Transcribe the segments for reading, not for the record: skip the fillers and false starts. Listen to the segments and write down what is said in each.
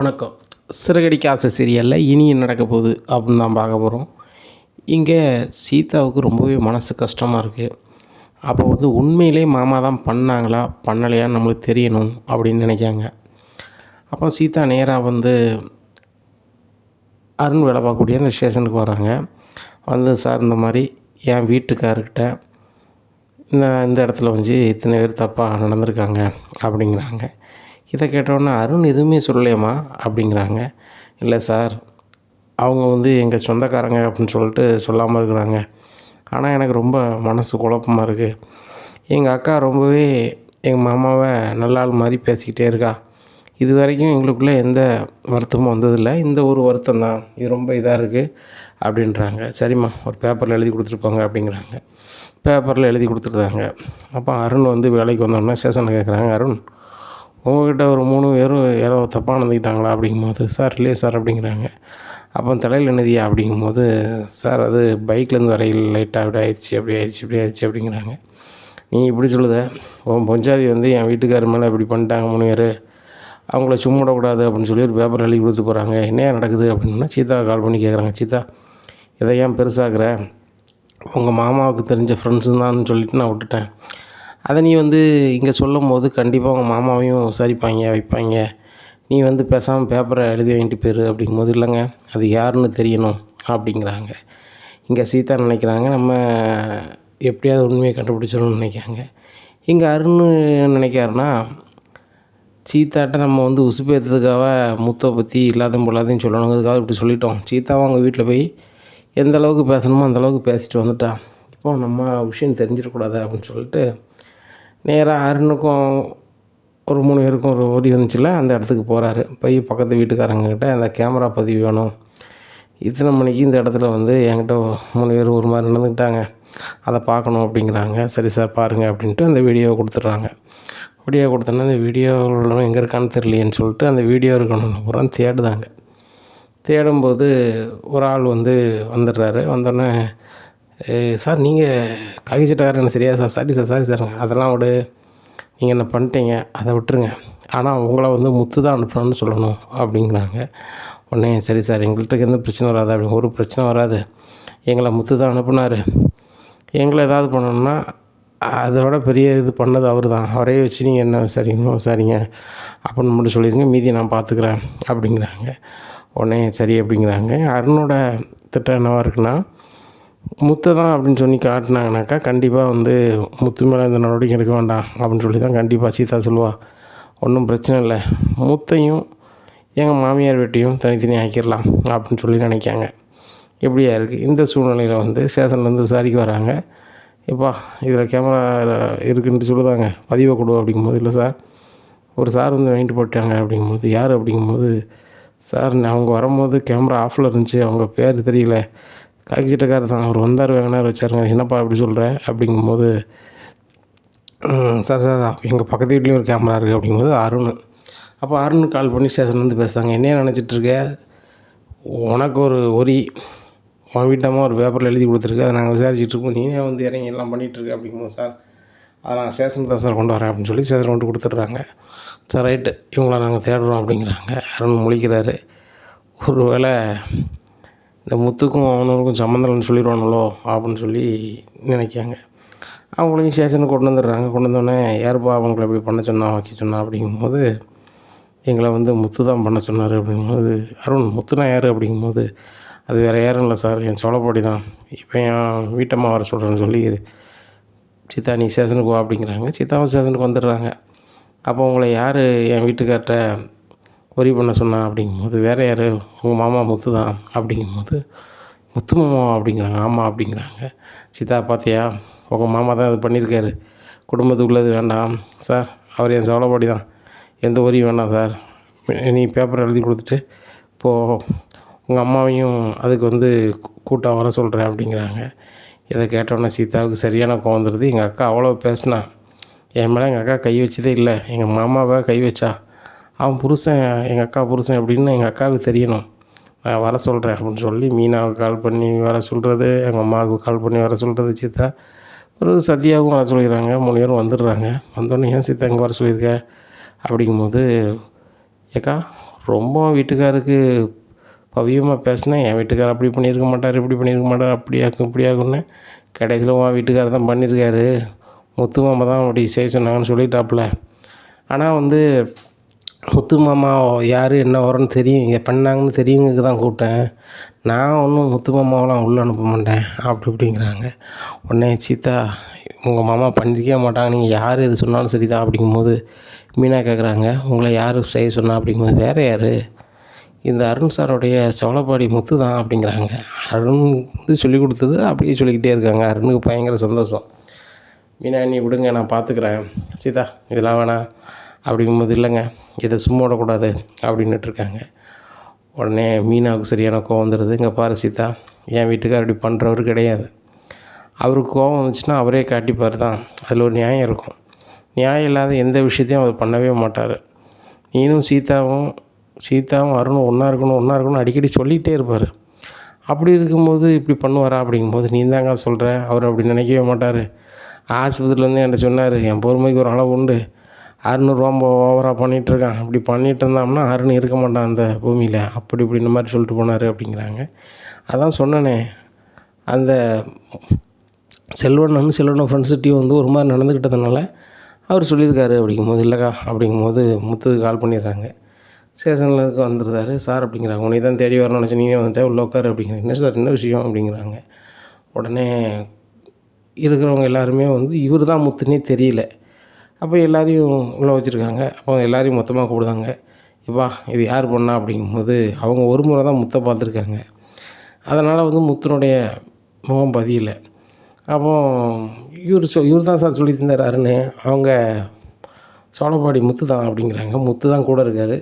வணக்கம். சிறகடிக்க ஆசை சீரியலில் இனி என்ன நடக்க போகுது அப்படின்னு தான் பார்க்க போகிறோம். இங்கே சீதாவுக்கு ரொம்பவே மனசு கஷ்டமாக இருக்குது. அப்போ உண்மையிலே மாமா தான் பண்ணாங்களா பண்ணலையான்னு நம்மளுக்கு தெரியணும் அப்படின்னு நினைக்காங்க. அப்போ சீதா நேராக அருண் வேலை பார்க்கக்கூடிய அந்த ஸ்டேஷனுக்கு வராங்க. சார் இந்த மாதிரி என் வீட்டுக்காரர்கிட்ட இந்த இடத்துல இத்தனை பேர் தப்பாக நடந்திருக்காங்க அப்படிங்கிறாங்க. இதை கேட்டோன்னே அருண் எதுவுமே சொல்லலையம்மா அப்படிங்கிறாங்க. இல்லை சார், அவங்க எங்கள் சொந்தக்காரங்க அப்படின்னு சொல்லிட்டு சொல்லாமல் இருக்கிறாங்க. ஆனால் எனக்கு ரொம்ப மனசு குழப்பமாக இருக்குது. எங்கள் அக்கா ரொம்பவே எங்கள் மாமாவை நல்ல ஆள் மாதிரி பேசிக்கிட்டே இருக்கா. இது வரைக்கும் எங்களுக்குள்ளே எந்த வருத்தமும் வந்ததில்லை. இந்த ஒரு வருத்தம் தான், இது ரொம்ப இதாக இருக்குது அப்படின்றாங்க. சரிம்மா, ஒரு பேப்பரில் எழுதி கொடுத்துருப்பாங்க அப்படிங்கிறாங்க. பேப்பரில் எழுதி கொடுத்துருந்தாங்க. அப்போ அருண் வேலைக்கு வந்தோடனே ஸ்டேஷனில் கேட்குறாங்க, அருண் உங்கள்கிட்ட ஒரு 3 பேரும் யாரோ தப்பாக நடந்துக்கிட்டாங்களா அப்படிங்கும்போது, சார் இல்லையே சார் அப்படிங்கிறாங்க. அப்போ தலையில் என்னதியா அப்படிங்கும்போது, சார் அது பைக்லேருந்து வரையில் லைட்டாக அப்படி ஆயிடுச்சு அப்படி ஆயிடுச்சு இப்படி ஆயிடுச்சு அப்படிங்கிறாங்க. நீ இப்படி சொல்லுத, உன் பொஞ்சாதி என் வீட்டுக்காரர் மேலே இப்படி பண்ணிட்டாங்க 3 பேர், அவங்கள சும்மா விடக்கூடாது அப்படின்னு சொல்லி ஒரு பேப்பர் எழுதி கொடுத்துட்டு போகிறாங்க. என்ன நடக்குது அப்படின்னா சீதாவை கால் பண்ணி கேட்குறாங்க. சீதா, இதை ஏன் பெருசாகிற, உங்கள் மாமாவுக்கு தெரிஞ்ச ஃப்ரெண்ட்ஸு தான் சொல்லிவிட்டு நான் விட்டுட்டேன். அதை நீ இங்கே சொல்லும்போது கண்டிப்பாக உங்கள் மாமாவையும் சரிப்பாங்க வைப்பாங்க. நீ பேசாமல் பேப்பரை எழுதி வாங்கிட்டு போயிரு அப்படிங்கும்போது, இல்லைங்க அது யாருன்னு தெரியணும் அப்படிங்கிறாங்க. இங்கே சீதா நினைக்கிறாங்க நம்ம எப்படியாவது உண்மையை கண்டுபிடிச்சிடணும்னு நினைக்கிறாங்க. இங்கே அருண் நினைக்காருன்னா, சீதாட்ட நம்ம உசுப்பேற்றதுக்காக முத்தை பற்றி இல்லாத பொல்லாதையும் சொல்லணுங்கிறதுக்காக இப்படி சொல்லிட்டோம். சீதாவும் அவங்க வீட்டில் போய் எந்த அளவுக்கு பேசணுமோ அந்தளவுக்கு பேசிட்டு வந்துட்டா. இப்போ நம்ம விஷயம் தெரிஞ்சிடக்கூடாது அப்படின்னு சொல்லிட்டு நேராக அருணுக்கும் ஒரு 3 பேருக்கும் ஒரு ஓடி வந்துச்சுல அந்த இடத்துக்கு போகிறாரு. போய் பக்கத்து வீட்டுக்காரங்கக்கிட்ட அந்த கேமரா பதிவு வேணும், இத்தனை மணிக்கு இந்த இடத்துல என்கிட்ட 3 பேர் ஒரு மாதிரி நடந்துக்கிட்டாங்க, அதை பார்க்கணும் அப்படிங்கிறாங்க. சரி சார் பாருங்கள் அப்படின்ட்டு அந்த வீடியோவை கொடுத்துட்றாங்க. வீடியோ கொடுத்தோன்னா அந்த வீடியோவில் எங்கே இருக்கான்னு தெரியலையேன்னு சொல்லிட்டு அந்த வீடியோ இருக்கணும்னு பூரா தேடுதாங்க. தேடும்போது ஒரு ஆள் வந்துடுறாரு. வந்தோடனே, சார் நீங்கள் காகிச்சட்டக்காரர் எனக்கு தெரியாது சார், சாரி சார் அதெல்லாம் விடு, நீங்கள் என்ன பண்ணிட்டீங்க அதை விட்டுருங்க, ஆனால் உங்களை முத்து தான் அனுப்பணும்னு சொல்லணும் அப்படிங்கிறாங்க. உடனே சரி சார், எங்கள்கிட்ட எந்த பிரச்சனை வராது அப்படின்னு. ஒரு பிரச்சனை வராது, எங்களை முத்து தான் அனுப்புனார், எங்களை ஏதாவது பண்ணணும்னா அதோட பெரிய இது பண்ணது அவர் தான், அவரே வச்சு நீங்கள் என்ன சரிங்க அப்படின்னு மட்டும் சொல்லிடுங்க, மீதியை நான் பார்த்துக்குறேன் அப்படிங்கிறாங்க. உடனே சரி அப்படிங்கிறாங்க. அருணோட திட்டம் என்னவாக இருக்குன்னா, முத்தை தான் அப்படின்னு சொல்லி காட்டினாங்கனாக்கா கண்டிப்பாக முத்து மேலே இந்த நடவடிக்கை எடுக்க வேண்டாம் அப்படின்னு சொல்லி தான் கண்டிப்பாக சீதா சொல்லுவாள். ஒன்றும் பிரச்சனை இல்லை, முத்தையும் எங்கள் மாமியார் வீட்டையும் தனித்தனி ஆக்கிடலாம் அப்படின்னு சொல்லி நினைக்காங்க. எப்படியா இருக்குது இந்த சூழ்நிலையில் ஸ்டேஷன்லேருந்து விசாரிக்க வராங்க. எப்பா இதில் கேமரா இருக்குன்ட்டு சொல்லுதாங்க, பதிவை கொடு அப்படிங்கும்போது, இல்லை சார் ஒரு சார் வாங்கிட்டு போட்டாங்க அப்படிங்கும்போது, யார் அப்படிங்கும்போது, சார் அவங்க வரும்போது கேமரா ஆஃபில் இருந்துச்சு, அவங்க பேர் தெரியல, காக்கிச்சட்டக்காரர் தான், அவர் வந்தார் வாங்கினார் வச்சாருங்க, என்னப்பா அப்படி சொல்கிற அப்படிங்கும்போது, சார் எங்கள் பக்கத்து வீட்லேயும் ஒரு கேமரா இருக்குது அப்படிங்கும்போது அருண். அப்போ அருண் கால் பண்ணி ஸ்டேஷன்லேருந்து பேசுகிறாங்க. என்ன நினச்சிட்ருக்க, உனக்கு ஒரு உன் வீட்டம்மா ஒரு பேப்பரில் எழுதி கொடுத்துருக்கு, அதை நாங்கள் விசாரிச்சுட்ருக்கோம், நீனே இறங்கி எல்லாம் பண்ணிகிட்ருக்க அப்படிங்கும்போது, சார் அதை நான் ஸ்டேஷனுக்கு தான் சார் கொண்டு வரேன் அப்படின்னு சொல்லி ஸ்டேஷன் கொண்டு கொடுத்துட்றாங்க. சார் ரைட்டு, இவங்கள நாங்கள் தேடுறோம் அப்படிங்கிறாங்க. அருண் முழிக்கிறாரு. ஒரு வேளை இந்த முத்துக்கும் அவனுக்கும் சம்மந்தம்னு சொல்லிடுவானுங்களோ அப்படின்னு சொல்லி நினைக்காங்க. அவங்களையும் ஸ்டேஷனுக்கு கொண்டு வந்துடுறாங்க. கொண்டு வந்தோடனே, யாருப்பா அவங்கள இப்படி பண்ண சொன்னா வைக்க சொன்னா அப்படிங்கும்போது, எங்களை முத்து தான் பண்ண சொன்னார் அப்படிங்கும்போது, அருண் முத்துனா யார் அப்படிங்கும்போது, அது வேறு யாரும் இல்லை சார், என் சோழப்பாடி தான், இப்போ என் வீட்டம்மா வர சொல்கிறேன்னு சொல்லி சீதா நீ ஸ்டேஷனுக்கு வா அப்படிங்கிறாங்க. சீதாவும் ஸ்டேஷனுக்கு வந்துடுறாங்க. அப்போ உங்களை யார் என் வீட்டுக்கார்ட்ட உதவி பண்ண சொன்னான் அப்படிங்கும்போது, வேறு யார், உங்கள் மாமா முத்து தான் அப்படிங்கும்போது, முத்து மாமா அப்படிங்கிறாங்க. ஆமாம் அப்படிங்கிறாங்க. சீதா பார்த்தியா, உங்கள் மாமா தான் இது பண்ணியிருக்காரு, குடும்பத்துக்குள்ளது வேண்டாம் சார், அவர் என் சோழப்பாடி தான், எந்த உதவியும் வேண்டாம் சார், நீ பேப்பர் எழுதி கொடுத்துட்டு இப்போது உங்கள் அம்மாவையும் அதுக்கு கூட்டாக வர சொல்கிறேன் அப்படிங்கிறாங்க. இதை கேட்டோன்னே சீதாவுக்கு சரியான கோவம் வந்துடுது. எங்கள் அக்கா அவ்வளோ பேசினா, என் மேலே எங்கள் அக்கா கை வச்சதே இல்லை, எங்கள் மாமாவை கை வச்சா, அவன் புருஷன் எங்கள் அக்கா புருஷன் எப்படின்னு எங்கள் அக்காவுக்கு தெரியணும், நான் வர சொல்கிறேன் அப்படின்னு சொல்லி மீனாவுக்கு கால் பண்ணி வர சொல்கிறது, எங்கள் அம்மாவுக்கு கால் பண்ணி வர சொல்கிறது சீதா. ஒரு சத்யாவுக்கும் வர சொல்லிடுறாங்க. 3 பேரும் வந்துடுறாங்க. வந்தோடனே, ஏன் சீதா இங்கே வர சொல்லியிருக்க அப்படிங்கும்போது, ஏக்கா ரொம்ப வீட்டுக்காருக்கு பவியமாக பேசினேன். என் வீட்டுக்காரர் அப்படி பண்ணியிருக்க மாட்டார், இப்படி பண்ணியிருக்க மாட்டார், அப்படியாக்கும் இப்படியாக்குன்னு. கடைசியில் உன் வீட்டுக்காரர் தான் பண்ணியிருக்காரு, முத்து மாமா தான் அப்படி செய்ய சொன்னாங்கன்னு சொல்லிட்டாப்புல. ஆனால் வந்து முத்து மாமா யார் என்ன வரன்னு தெரியும், இங்கே பண்ணாங்கன்னு தெரியுங்க தான் கூப்பிட்டேன். நான் ஒன்றும் முத்து மாமாவெலாம் உள்ளே அனுப்ப மாட்டேன் அப்படி இப்படிங்கிறாங்க. உடனே சீதா உங்கள் மாமா பண்ணியிருக்கவே மாட்டாங்க, நீங்கள் யார் எது சொன்னாலும் சரி தான் அப்படிங்கும்போது மீனா கேட்குறாங்க, உங்களை யார் செய்ய சொன்னா அப்படிங்கும்போது, வேறு யார், இந்த அருண் சாரோடைய சவளப்பாடி முத்து தான் அப்படிங்கிறாங்க. அருண் வந்து சொல்லிக் கொடுத்தது அப்படியே சொல்லிக்கிட்டே இருக்காங்க. அருணுக்கு பயங்கர சந்தோஷம். மீனா நீ விடுங்க நான் பார்த்துக்குறேன், சீதா இதெல்லாம் வேணாம் அப்படிங்கும்போது, இல்லைங்க இதை சும்மா விடக்கூடாது அப்படின்னுட்டுருக்காங்க. உடனே மீனாவுக்கு சரியான கோவம் வந்துடுது. இங்கே பாரு சீதா, என் வீட்டுக்கார் அப்படி பண்ணுறவர் கிடையாது. அவருக்கு கோவம் வந்துச்சுன்னா அவரே காட்டிப்பார் தான், அதில் ஒரு நியாயம் இருக்கும். நியாயம் இல்லாத எந்த விஷயத்தையும் அவர் பண்ணவே மாட்டார். நீனும் சீதாவும் அருணும் ஒன்றா இருக்கணும் அடிக்கடி சொல்லிகிட்டே இருப்பார். அப்படி இருக்கும்போது இப்படி பண்ணுவாரா அப்படிங்கும்போது, நீ தாங்க சொல்கிற, அவர் அப்படி நினைக்கவே மாட்டார். ஆஸ்பத்திரியில் வந்து என்கிட்ட சொன்னார், என் பொறுமைக்கு ஒரு அளவு உண்டு, அருண் ரொம்ப ஓவராக பண்ணிகிட்ருக்கான், அப்படி பண்ணிகிட்டு இருந்தோம்னா அருண் இருக்க மாட்டான் அந்த பூமியில், அப்படி இப்படி இந்த மாதிரி சொல்லிட்டு போனார் அப்படிங்கிறாங்க. அதான் சொன்னனே, அந்த செல்வனும் ஃப்ரெண்ட்ஸிட்டையும் வந்து ஒரு மாதிரி நடந்துக்கிட்டதுனால அவர் சொல்லியிருக்காரு அப்படிங்கும்போது, இல்லைக்கா அப்படிங்கும்போது முத்துக்கு கால் பண்ணிடுறாங்க. ஸ்டேஷனில் இருக்க வந்துருந்தார். சார் அப்படிங்கிறாங்க, உன்னை தான் தேடி வரணும்னு நினச்சி நீங்களே வந்துட்டேன், உள்ள உட்காரு அப்படிங்கிறாங்க. என்ன சார் என்ன விஷயம் அப்படிங்கிறாங்க. உடனே இருக்கிறவங்க எல்லாருமே வந்து இவர் தான் முத்துனே தெரியல. அப்போ எல்லாரையும் உள்ளே வச்சுருக்காங்க. அப்போ எல்லாரையும் மொத்தமாக கூப்பிடுதாங்க. இப்பா இது யார் பண்ணா அப்படிங்கும்போது, அவங்க ஒரு முறை தான் முத்தை பார்த்துருக்காங்க. அதனால் வந்து முத்துனுடைய முகம் பதியலை. அப்போ இவர் தான் சார் சொல்லி தந்தார் அருண், அவங்க சோழப்பாடி முத்து தான் அப்படிங்கிறாங்க. முத்து தான் கூட இருக்கார்,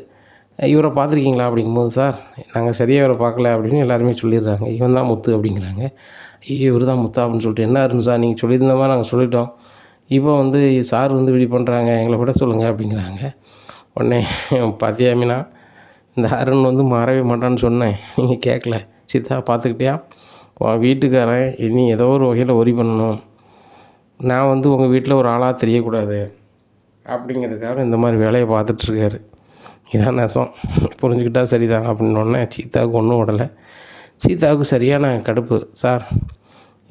இவரை பார்த்துருக்கீங்களா அப்படிங்கும்போது, சார் நாங்கள் சரியாக இவரை பார்க்கல அப்படின்னு எல்லாருமே சொல்லிடுறாங்க. இவன் தான் முத்து அப்படிங்கிறாங்க. இவர் தான் முத்தா அப்படின்னு சொல்லிட்டு, என்ன அருண் சார் நீங்கள் சொல்லியிருந்த மாதிரி நாங்கள் சொல்லிட்டோம், இப்போ வந்து சார் வந்து இப்படி பண்ணுறாங்க, எங்களை விட சொல்லுங்கள் அப்படிங்கிறாங்க. உடனே பார்த்தியா மீனா, இந்த அருண் வந்து மாறவே மாட்டான்னு சொன்னேன், நீங்கள் கேட்கல, சீதா பார்த்துக்கிட்டியா, உன் வீட்டுக்காரன் இனி ஏதோ ஒரு வகையில் ஒரி பண்ணணும், நான் வந்து உங்கள் வீட்டில் ஒரு ஆளாக தெரியக்கூடாது அப்படிங்கிறதுக்காக இந்த மாதிரி வேலையை பார்த்துட்ருக்காரு, இதான் நெசம், புரிஞ்சுக்கிட்டா சரிதான் அப்படின்னோடனே சீதாவுக்கு ஒன்றும் விடலை. சீதாவுக்கு சரியான கடுப்பு. சார்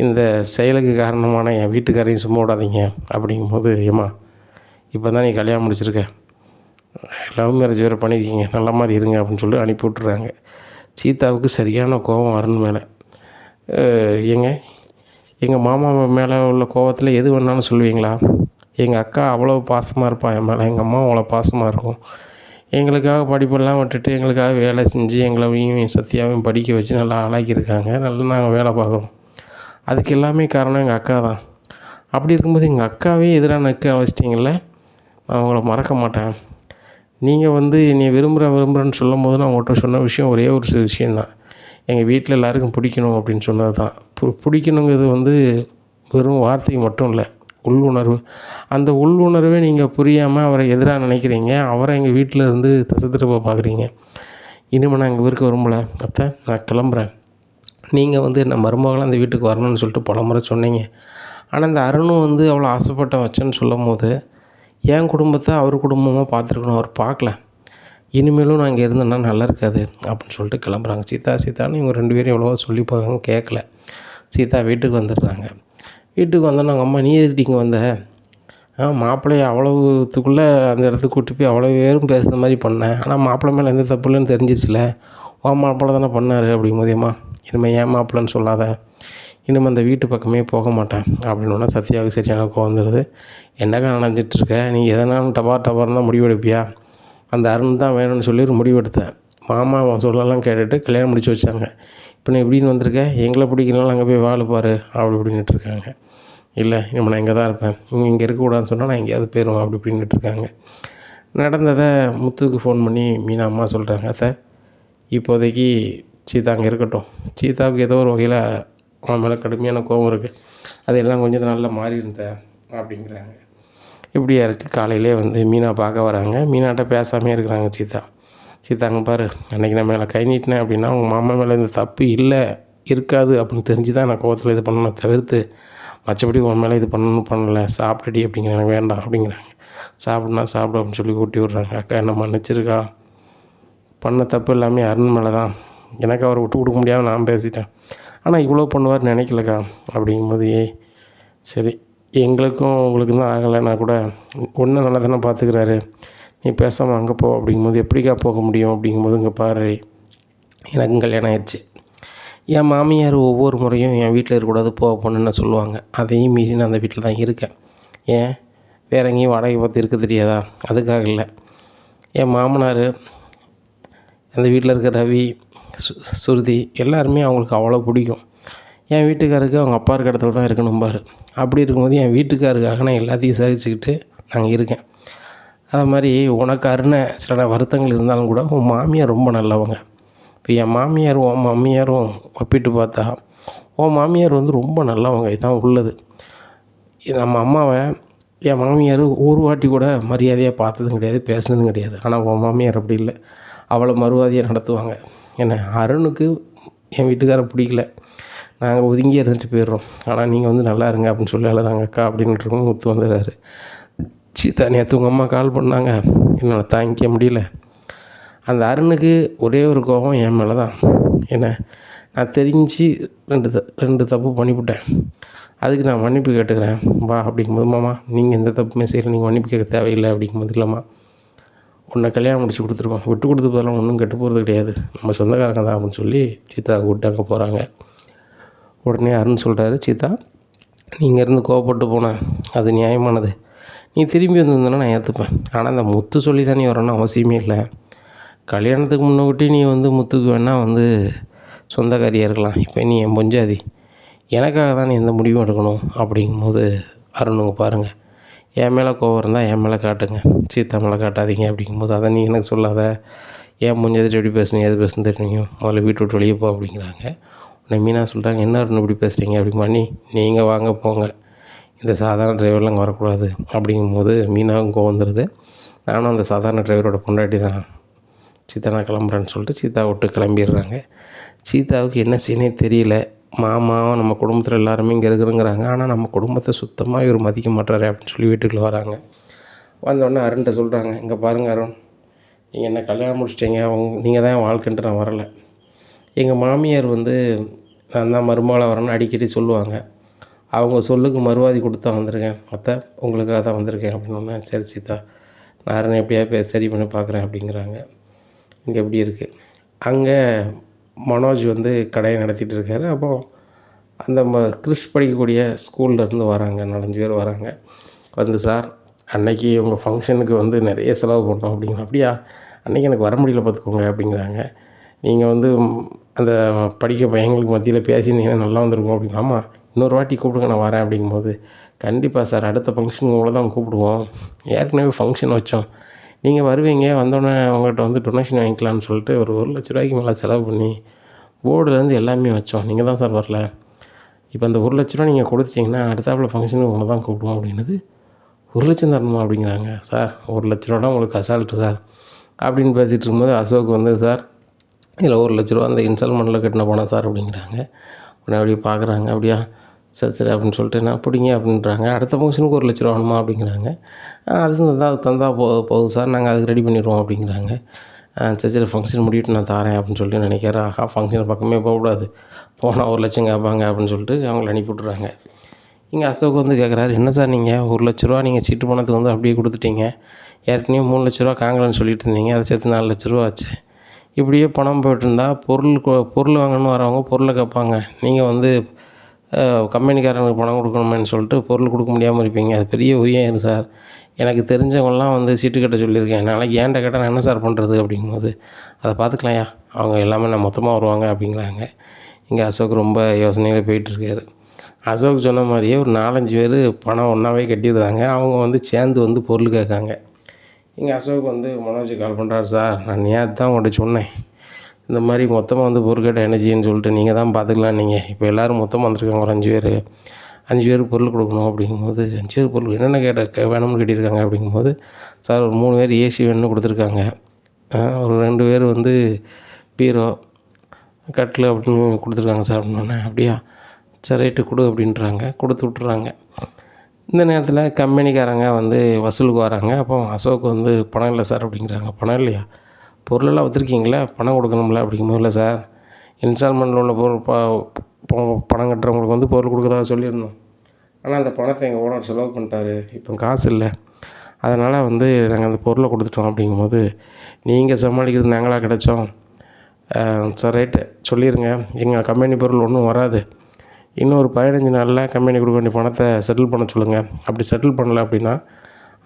இந்த செயலுக்கு காரணமான என் வீட்டுக்காரையும் சும்மா விடாதீங்க அப்படிங்கும்போது, ஏம்மா இப்போ தான் நீ கல்யாணம் முடிச்சிருக்க, லவ் மேரேஜ் வேறு பண்ணியிருக்கீங்க, நல்ல மாதிரி இருங்க அப்படின்னு சொல்லி அனுப்பி விட்டுறாங்க. சீதாவுக்கு சரியான கோபம் அருண் மேலே. எங்கள் மாமா மேலே உள்ள கோபத்தில் எது வேணாலும் சொல்லுவீங்களா, எங்கள் அக்கா அவ்வளோ பாசமாக இருப்பாள் என் மேலே, எங்கள் அம்மா அவ்வளோ பாசமாக இருக்கும், எங்களுக்காக படிப்பெல்லாம் விட்டுட்டு எங்களுக்காக வேலை செஞ்சு எங்களையும் சத்யாவையும் படிக்க வச்சு நல்லா ஆளாக்கியிருக்காங்க, நல்லா நாங்கள் வேலை பார்க்குறோம், அதுக்கு எல்லாமே காரணம் எங்கள் அக்கா தான். அப்படி இருக்கும்போது எங்கள் அக்காவே எதிராக நிற்க வச்சிட்டிங்கள, நான் அவங்கள மறக்க மாட்டேன். நீங்கள் வந்து என்னை விரும்புகிறேன்னு சொல்லும் போது நான் உங்கள்கிட்ட சொன்ன விஷயம் ஒரே ஒரு சில விஷயந்தான், எங்கள் வீட்டில் எல்லாருக்கும் பிடிக்கணும் அப்படின்னு சொன்னது தான். பிடிக்கணுங்கிறது வந்து வெறும் வார்த்தை மட்டும் இல்லை, உள்ளுணர்வு. அந்த உள்ளுணர்வே நீங்கள் புரியாமல் அவரை எதிராக நினைக்கிறீங்க, அவரை எங்கள் வீட்டில் இருந்து தசை திருப்ப பார்க்குறீங்க. இனிமேல் நான் எங்கள் வீட்டுக்கு வரும்போல, அத்தை நான் கிளம்புறேன், நீங்கள் வந்து என்ன மருமகளாக அந்த வீட்டுக்கு வரணும்னு சொல்லிட்டு பல முறை சொன்னீங்க, ஆனால் இந்த அருணும் வந்து அவ்வளோ ஆசைப்பட்ட வச்சேன்னு சொல்லும் போது என் குடும்பத்தை அவர் குடும்பமாக பார்த்துருக்கணும், அவர் பார்க்கல, இனிமேலும் நான் இங்கே இருந்தேன்னா நல்லா இருக்காது அப்படின்னு சொல்லிட்டு கிளம்புறாங்க. சீதான்னு இவங்க 2 பேரும் எவ்வளவோ சொல்லி போகிறாங்க, கேட்கல. சீதா வீட்டுக்கு வந்துடுறாங்க. வீட்டுக்கு வந்தோன்னே அவங்க அம்மா, நீ எதுக்கிட்டு இங்கே வந்த, மாப்பிள்ளையை அவ்வளவுத்துக்குள்ளே அந்த இடத்துக்கு கூட்டி போய் அவ்வளோ பேரும் பேசுகிற மாதிரி பண்ணேன், ஆனால் மாப்பிள்ளை மேலே எந்த தப்பு இல்லைன்னு தெரிஞ்சிச்சுல, உன் மாப்பிள்ளை தானே பண்ணார் அப்படிங்கும்போதேம்மா, இனிமேல் ஏன் மாப்பிள்ளைன்னு சொல்லாத, இனிமேல் அந்த வீட்டு பக்கமே போக மாட்டேன் அப்படின்னோடனே சத்யாவுக்கு சரியான கோவம் வந்துடுது. என்னக்கா நினைஞ்சிட்ருக்க, நீ எதனாலும் டபார்னு தான் முடிவெடுப்பியா, அந்த அருண் தான் வேணும்னு சொல்லி ஒரு முடிவெடுத்தேன், மாமா அவன் சொல்லலாம் கேட்டுட்டு கல்யாணம் முடிச்சு வச்சாங்க, இப்போ நீ எப்படின்னு வந்திருக்க, எங்களை பிடிக்கலனாலும் அங்கே போய் வாழ பாரு அப்படி இப்படின்னுட்டுருக்காங்க. இல்லை இனிமேல் நான் இங்கே தான் இருப்பேன், இங்கே இருக்கக்கூடாதுன்னு சொன்னால் நான் எங்கேயாவது போயிடுவேன் அப்படி இப்படின்னுட்டுருக்காங்க. நடந்ததை முத்துக்கு ஃபோன் பண்ணி மீனா அம்மா சொல்கிறாங்க, அத்தை இப்போதைக்கு சீதா அங்கே இருக்கட்டும், சீதாவுக்கு ஏதோ ஒரு வகையில் அவன் மேலே கடுமையான கோபம் இருக்குது, அதெல்லாம் கொஞ்சம் நாளில் மாறி இருந்தேன் அப்படிங்கிறாங்க. இப்படியா இருக்குது. காலையிலே வந்து மீனா பார்க்க வராங்க. மீனாட்ட பேசாமே இருக்கிறாங்க சீதா அங்கே பாரு, அன்றைக்கி நான் மேலே கை நீட்டினேன் அப்படின்னா உங்கள் மாமா மேலே இந்த தப்பு இருக்காது அப்படின்னு தெரிஞ்சு தான் நான் கோவத்தில் இது பண்ணணும், தவிர்த்து மற்றபடி உன் மேலே இது பண்ணலை, சாப்பிட்டுடி அப்படிங்கிறாங்க. வேண்டாம் அப்படிங்கிறாங்க. சாப்பிடு அப்படின்னு சொல்லி ஊட்டி விட்றாங்க. அக்கா என்ன மன்னிச்சிருக்கா, பண்ண தப்பு எல்லாமே அருண் மேலே தான். எனக்கு அவரை விட்டு கொடுக்க முடியாமல் நான் பேசிட்டேன். ஆனால் இவ்வளோ பண்ணுவார்னு நினைக்கலக்கா அப்படிங்கும்போது, சரி எங்களுக்கும் உங்களுக்கும் தான் ஆகலைன்னா கூட ஒன்றும் நல்லா தானே பார்த்துக்கிறாரு, நீ பேசாமல் அங்கே போ அப்படிங்கும்போது, எப்படிக்கா போக முடியும் அப்படிங்கும்போது, இங்கே பாரு எனக்கும் கல்யாணம் ஆயிடுச்சு. என் மாமியார் ஒவ்வொரு முறையும் என் வீட்டில் இருக்கக்கூடாது போகணுன்னு சொல்லுவாங்க. அதையும் மீறி நான் அந்த வீட்டில் தான் இருக்கேன். ஏன் வேறு எங்கேயும் வாடகை பார்த்து இருக்க தெரியாதா? அதுக்காக இல்லை. என் மாமனார், அந்த வீட்டில் இருக்க ரவி, சுருதி எல்லாருமே அவங்களுக்கு அவ்வளோ பிடிக்கும். என் வீட்டுக்காருக்கு அவங்க அப்பா இருக்க இடத்துல தான் இருக்கணும்பார். அப்படி இருக்கும்போது என் வீட்டுக்காருக்காக நான் எல்லாத்தையும் சகிச்சுக்கிட்டு நாங்கள் இருக்கேன். அது மாதிரி உனக்கு அருணை சில வருத்தங்கள் இருந்தாலும் கூட உன் மாமியார் ரொம்ப நல்லவங்க. இப்போ என் மாமியார் உன் மாமியாரும் ஒப்பிட்டு பார்த்தா உன் மாமியார் ரொம்ப நல்லவங்க. இதுதான் உள்ளது. நம்ம அம்மாவை என் மாமியார் ஒரு வாட்டி கூட மரியாதையாக பார்த்ததும் கிடையாது, பேசுனதும் கிடையாது. ஆனால் உன் மாமியார் அப்படி இல்லை, அவளை மறுவாதியாக நடத்துவாங்க. என்ன அருணுக்கு என் வீட்டுக்காரை பிடிக்கல, நாங்கள் ஒதுங்கி இருந்துட்டு போயிடுறோம், ஆனால் நீங்கள் நல்லா இருங்க அப்படின்னு சொல்லி அழுறாங்க அக்கா அப்படின்ட்டு முத்து வந்துடுறாரு. சீதா நேற்று உங்கள் அம்மா கால் பண்ணாங்க, என்னால் தாங்கிக்க முடியல. அந்த அருணுக்கு ஒரே ஒரு கோபம் என் மேலே தான். என்ன நான் தெரிஞ்சு ரெண்டு தப்பு பண்ணிவிட்டேன், அதுக்கு நான் மன்னிப்பு கேட்டுக்கிறேன் வா அப்படிங்கும்போது, மாமா நீங்கள் எந்த தப்புமே செய்யலை, நீங்கள் மன்னிப்பு கேட்க தேவையில்லை அப்படிங்கும்போது, இல்லைம்மா உன்னை கல்யாணம் முடிச்சு கொடுத்துருக்கோம், விட்டு கொடுத்து போதெல்லாம் ஒன்றும் கெட்டு போகிறது கிடையாது, நம்ம சொந்தக்காரங்க தான் அப்படின்னு சொல்லி சீதா கூப்பிட்டு அங்கே போகிறாங்க. உடனே அருண் சொல்கிறாரு, சீதா நீங்கள் இருந்து கோவப்பட்டு போனேன், அது நியாயமானது, நீ திரும்பி வந்திருந்தேன்னா நான் ஏற்றுப்பேன். ஆனால் அந்த முத்து சொல்லி தான் நீ வரணும்னு அவசியமே இல்லை. கல்யாணத்துக்கு முன்னக்கூட்டி நீ முத்துக்கு வேணால் சொந்தக்காரியாக இருக்கலாம், இப்போ நீ என் பொஞ்சாதி, எனக்காக தான் நீ எந்த முடிவும் எடுக்கணும் அப்படிங்கும்போது, அருணுங்க பாருங்கள் என் மேலே கோவம் இருந்தால் என் மேலே காட்டுங்க, சீதா மேலே காட்டாதீங்க அப்படிங்கும்போது, அதை நீ எனக்கு சொல்லாத, ஏன் பொஞ்சாதிட்டு எப்படி பேசுனீங்க, எது பேசுன்னு தெரியும், முதல்ல வீட்டு விட்டு வெளியே போ அப்படிங்கிறாங்க. உடனே மீனா சொல்கிறாங்க, என்ன அருண் இப்படி பேசுகிறீங்க அப்படி பண்ணி, நீங்கள் வாங்க போங்க, இந்த சாதாரண டிரைவர்லாம் வரக்கூடாது அப்படிங்கும்போது மீனாவும் கோவம் வந்துடுது. நானும் அந்த சாதாரண டிரைவரோட பொண்டாட்டி தான், சீதா நான் கிளம்புறேன்னு சொல்லிட்டு சீதா விட்டு கிளம்பிடுறாங்க. சீதாவுக்கு என்ன செய்யனே தெரியல. மாமாவும் நம்ம குடும்பத்தில் எல்லாருமே இங்கே இருக்கிறோங்கிறாங்க, ஆனால் நம்ம குடும்பத்தை சுத்தமாக இவர் மதிக்க மாட்டாரு அப்படின்னு சொல்லி வீட்டுக்குள்ளே வராங்க. வந்தோடனே அருண்கிட்ட சொல்கிறாங்க, இங்கே பாருங்கள் அருண், நீங்கள் என்ன கல்யாணம் முடிச்சிட்டிங்க, நீங்கள் தான் என் வாழ்க்கைன்ட்டு நான் வரலை. எங்கள் மாமியார் நான் தான் மருமகளாக வரேன்னு அடிக்கடி சொல்லுவாங்க, அவங்க சொல்லுக்கு மறுவாதி கொடுத்தா வந்திருக்கேன், அத்தை உங்களுக்காக தான் வந்திருக்கேன் அப்படின்னோடனே, சரி சீதா நான் அருணை எப்படியா சரி பண்ணி பார்க்குறேன் அப்படிங்கிறாங்க. இங்கே எப்படி இருக்குது, அங்கே மனோஜ் கடையை நடத்திட்டு இருக்காரு. அப்போது அந்த கிறிஸ் படிக்கக்கூடிய ஸ்கூல்லேருந்து வராங்க, 4-5 பேர் வராங்க. சார் அன்னைக்கு உங்கள் ஃபங்க்ஷனுக்கு நிறைய செலவு பண்ணோம் அப்படிங்கிற, அப்படியா அன்றைக்கி எனக்கு வர முடியல பார்த்துக்கோங்க அப்படிங்கிறாங்க. நீங்கள் அந்த படிக்க பையங்களுக்கு மத்தியில் பேசியிருந்தீங்கன்னா நல்லா வந்திருக்கும் அப்படிங்க. ஆமாம் இன்னொரு வாட்டி கூப்பிடுங்க நான் வரேன் அப்படிங்கும்போது, கண்டிப்பாக சார் அடுத்த ஃபங்க்ஷன் உங்களை தான் கூப்பிடுவோம், ஏற்கனவே ஃபங்க்ஷன் வச்சோம், நீங்கள் வருவீங்க, வந்தோடனே அவங்கள்ட்ட டொனேஷன் வாங்கிக்கலான்னு சொல்லிட்டு ஒரு 1 லட்ச ரூபாய்க்கு மேலே செலவு பண்ணி போர்டுலேருந்து எல்லாமே வச்சோம், நீங்கள் தான் சார் வரல, இப்போ அந்த 1 லட்ச ரூபா நீங்கள் கொடுத்துட்டிங்கன்னா அடுத்தாப்புல ஃபங்க்ஷனுக்கு உங்களை தான் கூப்பிடுவோம் அப்படின்னது. 1 லட்சம் தரணுமா அப்படிங்கிறாங்க. சார் 1 லட்ச ரூபா உங்களுக்கு அசால்ட்டு சார் அப்படின்னு பேசிகிட்டு இருக்கும்போது, அசோக் சார் இதில் 1 லட்ச ரூபா அந்த இன்ஸ்டால்மெண்ட்டில் கட்டின பணம் சார் அப்படிங்கிறாங்க. உடனே அப்படியே பார்க்குறாங்க, அப்படியா சரி சரி அப்படின்னு சொல்லிட்டு, நான் பிடிங்க அப்படின்றாங்க. அடுத்த ஃபங்க்ஷனுக்கு 1 லட்ச ரூபா வேணுமா அப்படிங்கிறாங்க. அது தந்தால் போதும் சார், நாங்கள் அதுக்கு ரெடி பண்ணிடுவோம் அப்படிங்கிறாங்க. சரி சரி ஃபங்க்ஷன் முடிவிட்டு நான் தரேன் அப்படின்னு சொல்லிட்டு நினைக்கிறேன். ஆஹா ஃபங்க்ஷன் பக்கமே போகக்கூடாது, போனால் 1 லட்சம் கேட்பாங்க அப்படின்னு சொல்லிட்டு அவங்கள அனுப்பி விட்றாங்க. இங்கே அசோக் கேட்குறாரு, என்ன சார் நீங்கள் 1 லட்ச ரூபா நீங்கள் சீட்டு பணத்துக்கு அப்படியே கொடுத்துட்டீங்க, ஏற்கனவே 3 லட்ச ரூபா காங்கலன்னு சொல்லிட்டு இருந்தீங்க, அதை சேர்த்து 4 லட்ச ரூபா ஆச்சு, இப்படியே பணம் போய்ட்டுருந்தா பொருள் வாங்கணும்னு வரவங்க பொருளை கேட்பாங்க, நீங்கள் கம்பெனிக்காரனுக்கு பணம் கொடுக்கணுமேன்னு சொல்லிட்டு பொருள் கொடுக்க முடியாமல் இருப்பீங்க, அது பெரிய உரியாயிரும் சார், எனக்கு தெரிஞ்சவங்களாம் சீட்டு கட்ட சொல்லியிருக்கேன், நாளைக்கு ஏன்ட்ட கேட்டால் நான் என்ன சார் பண்ணுறது அப்படிங்கும்போது, அதை பார்த்துக்கலாம்யா, அவங்க எல்லாமே நான் மொத்தமாக வருவாங்க அப்படிங்கிறாங்க. இங்கே அசோக் ரொம்ப யோசனையில் போயிட்டுருக்காரு. அசோக் சொன்ன மாதிரியே ஒரு 4-5 பேர் பணம் ஒன்றாவே கட்டிடுறாங்க. அவங்க சேர்ந்து பொருள் கேட்காங்க. இங்கே அசோக் மனோஜ் கால் பண்ணுறாரு, சார் நான் நேற்று தான் உங்கள்கிட்ட சொன்னேன், இந்த மாதிரி மொத்தமாக பொருள் கேட்ட எனர்ஜின்னு சொல்லிட்டு நீங்கள் தான் பார்த்துக்கலாம், நீங்கள் இப்போ எல்லோரும் மொத்தமாக வந்திருக்காங்க, ஒரு 5 பேர், 5 பேருக்கு பொருள் கொடுக்கணும் அப்படிங்கும்போது, 5 பேர் பொருள் என்னென்ன வேணும்னு கேட்டிருக்காங்க அப்படிங்கும்போது, சார் ஒரு 3 பேர் ஏசி வேணும்னு கொடுத்துருக்காங்க, ஒரு 2 பேர் பீரோ கட்டில் அப்படின்னு கொடுத்துருக்காங்க சார் அப்படின்னோடனே, அப்படியா சரி ரைட்டு கொடு அப்படின்றாங்க, கொடுத்து விட்டுறாங்க. இந்த நேரத்தில் கம்பெனிக்காரங்க வசூலுக்கு வராங்க. அப்போ அசோக் பணம் இல்லை சார் அப்படிங்கிறாங்க. பணம் இல்லையா, பொருளெல்லாம் விற்றுருக்கீங்களா, பணம் கொடுக்கணும்ல அப்படிங்கும்போது, இல்லை சார் இன்ஸ்டால்மெண்ட்டில் உள்ள பொருள் பணம் கட்டுறவங்களுக்கு வந்து பொருள் கொடுக்குறதா சொல்லியிருந்தோம். ஆனால் அந்த பணத்தை எங்கள் ஓனர் செலவு பண்ணிட்டாரு, இப்போ காசு இல்லை, அதனால் வந்து நாங்கள் அந்த பொருளை கொடுத்துட்டோம் அப்படிங்கும்போது, நீங்கள் சமாளிக்கிறது நாங்களாக கிடச்சோம். சார் ரைட்டு சொல்லிடுங்க, எங்கள் கம்பெனி பொருள் ஒன்றும் வராது, இன்னும் ஒரு 15 நாளில் கம்பெனி கொடுக்க வேண்டிய பணத்தை செட்டில் பண்ண சொல்லுங்கள். அப்படி செட்டில் பண்ணல அப்படின்னா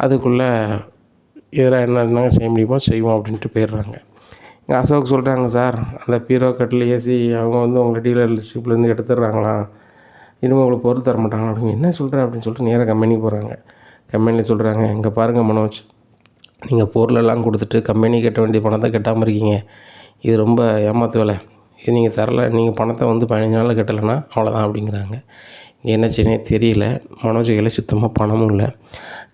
அதுக்குள்ளே இதெல்லாம் என்னென்ன செய்ய முடியுமோ செய்வோம் அப்படின்ட்டு போயிடுறாங்க. இங்கே அசோக் சொல்கிறாங்க, சார் அந்த பீரோ கட்டில் ஏசி அவங்க வந்து உங்கள் டீலர்ஷிப்லேருந்து எடுத்துடுறாங்களாம், இனிமேல் உங்களுக்கு பொருள் தர மாட்டாங்க அப்படின்னு. என்ன சொல்கிறேன் அப்படின்னு சொல்லிட்டு நேராக கம்பெனிக்கு போகிறாங்க. கம்பெனியில் சொல்கிறாங்க, இங்கே பாருங்கள் மனோஜ், நீங்கள் பொருளெல்லாம் கொடுத்துட்டு கம்பெனி கட்ட வேண்டிய பணத்தை கட்டாமல் இருக்கீங்க, இது ரொம்ப ஏமாத்து வேலை, இது நீங்கள் தரலை, நீங்கள் பணத்தை வந்து 15 நாளில் கட்டலைன்னா அவ்வளோதான் அப்படிங்கிறாங்க. இங்கே என்ன செய்யனே தெரியல. மனோஜ் கையில் சுத்தமாக பணமும் இல்லை.